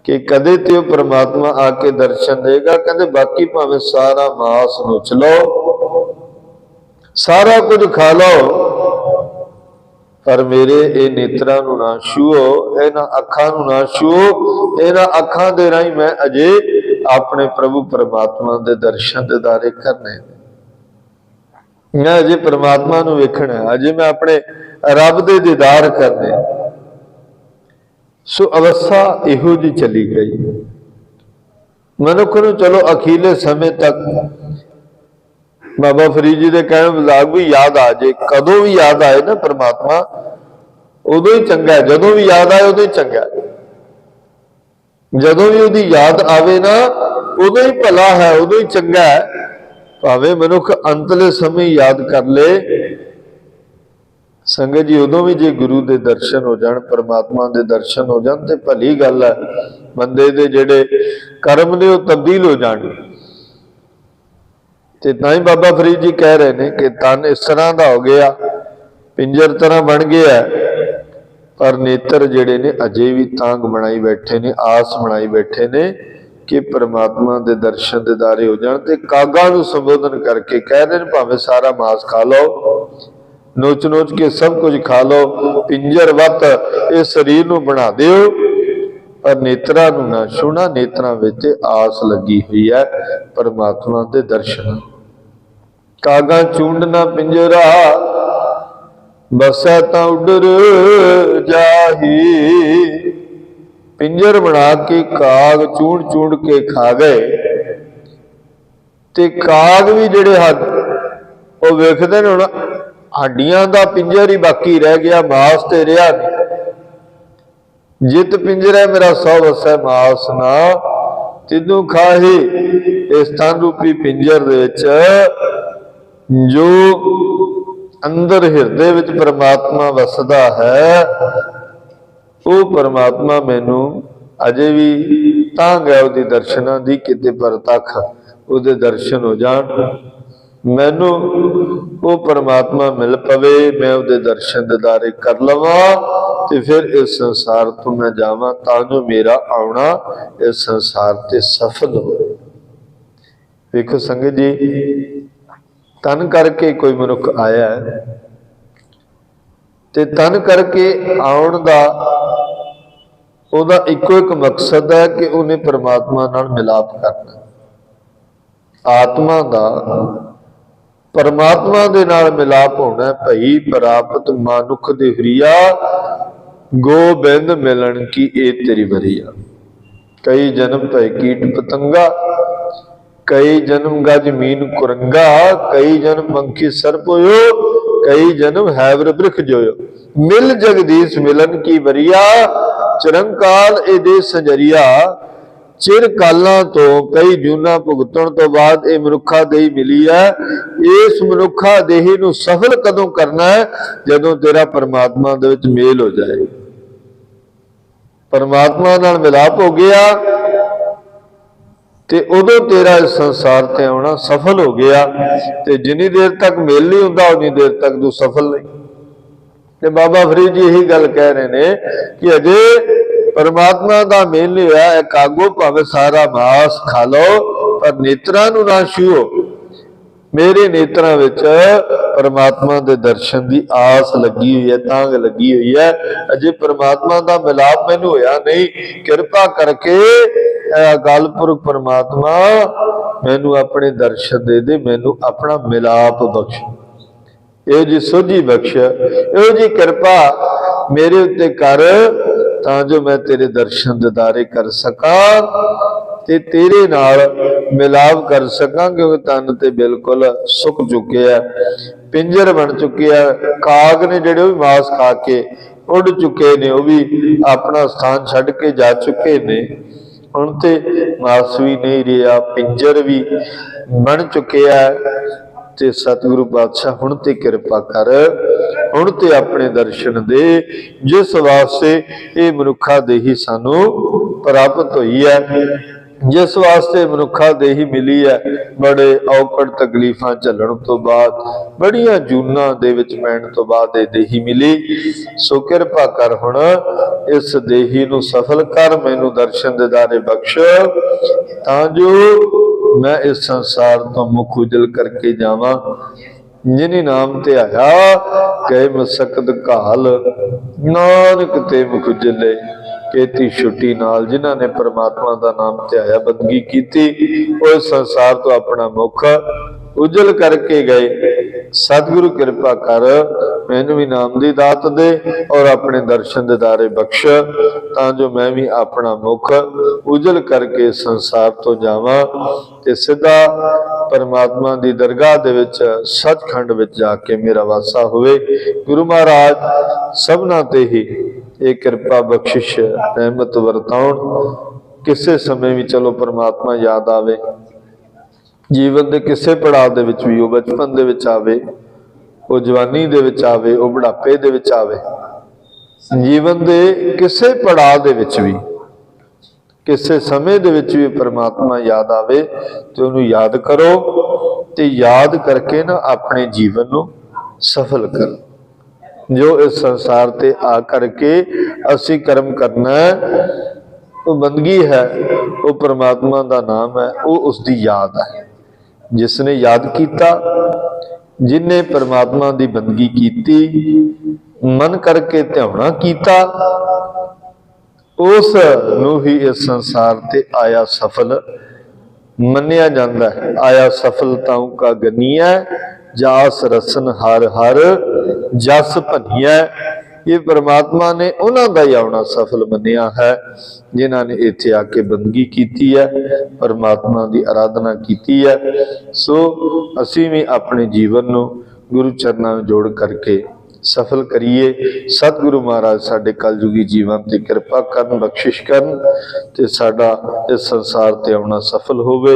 Speaker 1: ਕਿ ਕਦੇ ਤੇ ਉਹ ਪਰਮਾਤਮਾ ਆ ਕੇ ਦਰਸ਼ਨ ਦੇਗਾ। ਕਹਿੰਦੇ ਬਾਕੀ ਭਾਵੇਂ ਸਾਰਾ ਮਾਸ ਨੋਚ ਲਓ, ਸਾਰਾ ਕੁਝ ਖਾ ਲਓ, ਪਰ ਮੇਰੇ ਇਹ ਨੇਤਰਾਂ ਨੂੰ ਨਾ ਛੂਹੋ, ਇਹਨਾਂ ਅੱਖਾਂ ਨੂੰ ਨਾ ਛੂਹੋ। ਇਹਨਾਂ ਅੱਖਾਂ ਦੇ ਰਾਹੀਂ ਮੈਂ ਅਜੇ ਆਪਣੇ ਪ੍ਰਭੂ ਪਰਮਾਤਮਾ ਦੇ ਦਰਸ਼ਨ ਦਿਦਾਰੇ ਕਰਨੇ, ਮੈਂ ਅਜੇ ਪਰਮਾਤਮਾ ਨੂੰ ਵੇਖਣਾ, ਅਜੇ ਮੈਂ ਆਪਣੇ ਰੱਬ ਦੇ ਦੀਦਾਰ ਕਰਨੇ। ਸੋ ਅਵਸਥਾ ਇਹੋ ਜਿਹੀ ਚਲੀ ਗਈ ਮਨੁੱਖ ਨੂੰ। ਚਲੋ ਅਖੀਲੇ ਸਮੇਂ ਤੱਕ ਬਾਬਾ ਫਰੀਦ ਜੀ ਦੇ ਕਹਿਣ ਮੁਤਾਬਕ ਵੀ ਯਾਦ ਆ ਜੇ, ਕਦੋਂ ਵੀ ਯਾਦ ਆਏ ਨਾ ਪਰਮਾਤਮਾ, ਉਦੋਂ ਹੀ ਚੰਗਾ। ਜਦੋਂ ਵੀ ਯਾਦ ਆਏ ਉਦੋਂ ਹੀ ਚੰਗਾ, ਜਦੋਂ ਵੀ ਉਹਦੀ ਯਾਦ ਆਵੇ ਨਾ ਉਦੋਂ ਹੀ ਭਲਾ ਹੈ, ਉਦੋਂ ਹੀ ਚੰਗਾ ਹੈ। ਭਾਵੇਂ ਮਨੁੱਖ ਅੰਤਲੇ ਸਮੇਂ ਯਾਦ ਕਰ ਲੇ, संगत जी उदों भी जे गुरु के दर्शन हो जान, परमात्मा के दर्शन हो जान, तो भली गल है। बंदे दे जेड़े कर्म ने वो तब्दील हो जाने। ते तां ही बाबा फरीद जी कह रहे हैं कि तन इस तरह का हो गया, पिंजर तरह बन गया, पर नेत्र जेड़े ने अजे भी तांग बनाई बैठे ने, आस बनाई बैठे ने कि परमात्मा के दर्शन दीदारे हो जान। ते कागा नूं संबोधन करके कह रहे हैं भावें सारा मांस खा लो, नोच नोच के सब कुछ खा लो, पिंजर वत इस शरीर नूं बना दिओ, पर नेत्रा नूं ना छूना। नेत्रा विच आस लगी हुई है परमात्मा के दर्शन। कागा चूंडना पिंजरा, बसै तां उडर जाही। पिंजर बना के काग चूंड चूंड के खा गए, ते काग भी जिहड़े हन वो वेखदे ने हुण हड्डियां दा पिंजर ही बाकी रह गया, मांस ते रहा नहीं। जित पिंजरा मेरा सौ वसै मास ना, तिनू खाही। इस तन रूपी पिंजर दे विच जो अंदर हिरदे विच परमात्मा वसदा है, वो परमात्मा मैनू अजे भी तांग है उहदे दर्शनां दी, किते परतख उहदे दर्शन हो जान, मैनू वो परमात्मा मिल पवे, मैं उहदे दर्शन दीदारे कर लवां, ते फिर इस संसार तो मैं जावां, तां जो मेरा आउणा इस संसार ते सफल हो। देखो संगत जी, तन करके कोई मनुख आया है, ते तन करके आउण दा ਉਹਦਾ ਇੱਕੋ ਇੱਕ ਮਕਸਦ ਹੈ कि उन्हें परमात्मा नाल मिलाप करना। आत्मा दा परमात्मा दे नाल मिलाप होना। भई प्राप्त मानुख दे हुरिया, गोबिंद मिलन की ए तेरी बरिया। कई जन्म भय कीट पतंगा, कई जन्म गज मीन कुरंगा, कई जन्म मंकी सर्प होयो, कई जन्म हैवर वृख जोयो। मिल जगदीश मिलन की बरिया, चिरंकाल ए दे सजरिया। चिर कालां तो कई जूना भुगतण तो बाद ये मनुखा देही मिली है। इस मनुखा देही नूं सफल कदों करना है, जदों तेरा परमात्मा दे विच मेल हो जाए, परमात्मा नाल मिलाप हो गया, ते उदों तेरा इस संसार ते आउणा सफल हो गया। ते जिन्नी देर तक मेल नहीं हुंदा, उन्नी देर तक तू सफल नहीं। ते बाबा फरीद जी यही गल कह रहे ने कि अजे परमात्मा दा मेल नहीं होया, कागो भावें सारा मांस खा लो, पर नेत्रां नूं ना छूओ। मेरे नेत्रां विच परमात्मा दे दर्शन दी आस लगी हुई है, तांग लगी हुई है। अजे परमात्मा दा मिलाप मैनूं होया नहीं। किरपा करके अकाल पुरख परमात्मा मैनूं अपने दर्शन दे दे, मैनूं अपना मिलाप बख्श, इहो जी सोझी बख्श, इहो जी किरपा मेरे उत्ते कर, तां जो मैं तेरे दर्शन दीदारे कर सकां ते तेरे नाल मिलाप कर सकां। क्योंकि तन ते बिल्कुल सुक चुके है, पिंजर बन चुके है। काग ने जिहड़े भी मांस खा के उड़ चुके ने, वो भी अपना स्थान छड्ड के जा चुके ने। हुण ते मांस भी नहीं रहा, पिंजर भी बन चुके है। ते सतगुरु पातशाह हुण ते किरपा कर, हुण ते अपने दर्शन दे, जिस वास्ते ये मनुखा देही सानू प्राप्त हुई है, जिस वास्ते मनुखा देही मिली है। बड़े औकड़ तकलीफां झलण तो बाद, बड़ियां जूनां दे विच पैण तो बाद ये देही मिली। सो किरपा कर हुण इस देही नूं सफल कर, मैनू दर्शन दीदारे बख्श, तां जो मैं इस संसार तो मुख उजल करके जावां। जिनी नाम ते आया कहे मसकद घाल, नानक ते मुख उजले केती छुट्टी नाल। जिन्हां ने परमात्मा दा नाम ते आया, बंदगी कीती, वो संसार तो अपना मुख उजल करके गए। सतगुरु कृपा कर, मैनू भी नाम दी दात दे और अपने दर्शन दीदारे बख्श, तां जो मैं भी अपना मुख उजल करके संसार तो जावां ते सीधा परमात्मा दी दरगाह दे विच सचखंड विच जाके मेरा वासा होवे। गुरु महाराज सबना ते ही ये कृपा बख्शिश रहमत वरताउण। किसे समय भी चलो परमात्मा याद आवे, जीवन के किसी पड़ाव दे विच भी हो, बचपन दे विच आवे, ਉਹ ਜਵਾਨੀ ਦੇ ਵਿੱਚ ਆਵੇ, ਉਹ ਬੁਢਾਪੇ ਦੇ ਵਿੱਚ ਆਵੇ, ਜੀਵਨ ਦੇ ਕਿਸੇ ਪੜਾਅ ਦੇ ਵਿੱਚ ਵੀ, ਕਿਸੇ ਸਮੇਂ ਦੇ ਵਿੱਚ ਵੀ ਪ੍ਰਮਾਤਮਾ ਯਾਦ ਆਵੇ ਤੇ ਉਹਨੂੰ ਯਾਦ ਕਰੋ ਤੇ ਯਾਦ ਕਰਕੇ ਨਾ ਆਪਣੇ ਜੀਵਨ ਨੂੰ ਸਫਲ ਕਰੋ। ਜੋ ਇਸ ਸੰਸਾਰ ਤੇ ਆ ਕਰਕੇ ਅਸੀਂ ਕਰਮ ਕਰਨਾ ਹੈ, ਉਹ ਬੰਦਗੀ ਹੈ, ਉਹ ਪ੍ਰਮਾਤਮਾ ਦਾ ਨਾਮ ਹੈ, ਉਹ ਉਸਦੀ ਯਾਦ ਹੈ। ਜਿਸ ਨੇ ਯਾਦ ਕੀਤਾ, ਜਿਨੇ ਪ੍ਰਮਾਤਮਾ ਦੀ ਬੰਦਗੀ ਕੀਤੀ, ਮਨ ਕਰਕੇ ਧਿਆਉਣਾ ਕੀਤਾ, ਉਸ ਨੂੰ ਹੀ ਇਸ ਸੰਸਾਰ ਤੇ ਆਇਆ ਸਫਲ ਮੰਨਿਆ ਜਾਂਦਾ ਹੈ। ਆਇਆ ਸਫਲਤਾओं का गनिया, जास रसन हर हर जस भनिया। ये परमात्मा ने उन्हों का ही आना सफल मनिया है जिन्हों ने इत्थे आके बंदगी की है, परमात्मा की आराधना की है। सो असी भी अपने जीवन को गुरु चरणों में जोड़ करके सफल करिए। सतगुरु महाराज साडे कलयुगी जीवन ते कृपा करन, बख्शिश करन ते साडा इस संसार ते आउणा सफल होवे।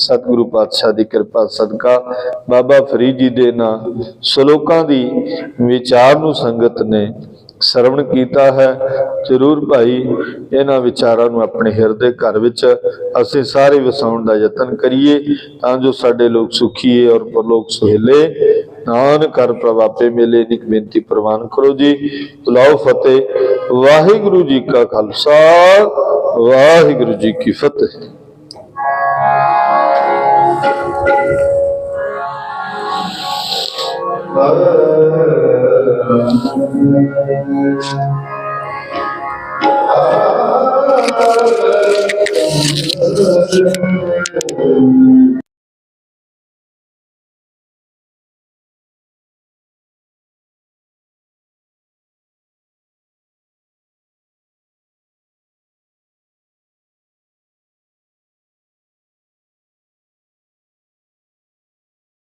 Speaker 1: सतगुरु पातशाह दी कृपा सदका बाबा फरीद जी दे ना श्लोकां दी विचार नूं संगत ने श्रवण कीता है। जरूर भाई इन्हां विचारां नूं अपने हिरदे घर विच असीं सारे वसाउण दा यतन करिए, तां जो साडे लोग सुखीए और परलोक सुहेले नानक कर प्रभापे मेले। निक बेनती प्रवान करो जी। बुलाओ फतेह। वाहिगुरु जी का खालसा, वाहिगुरु जी की फतेह।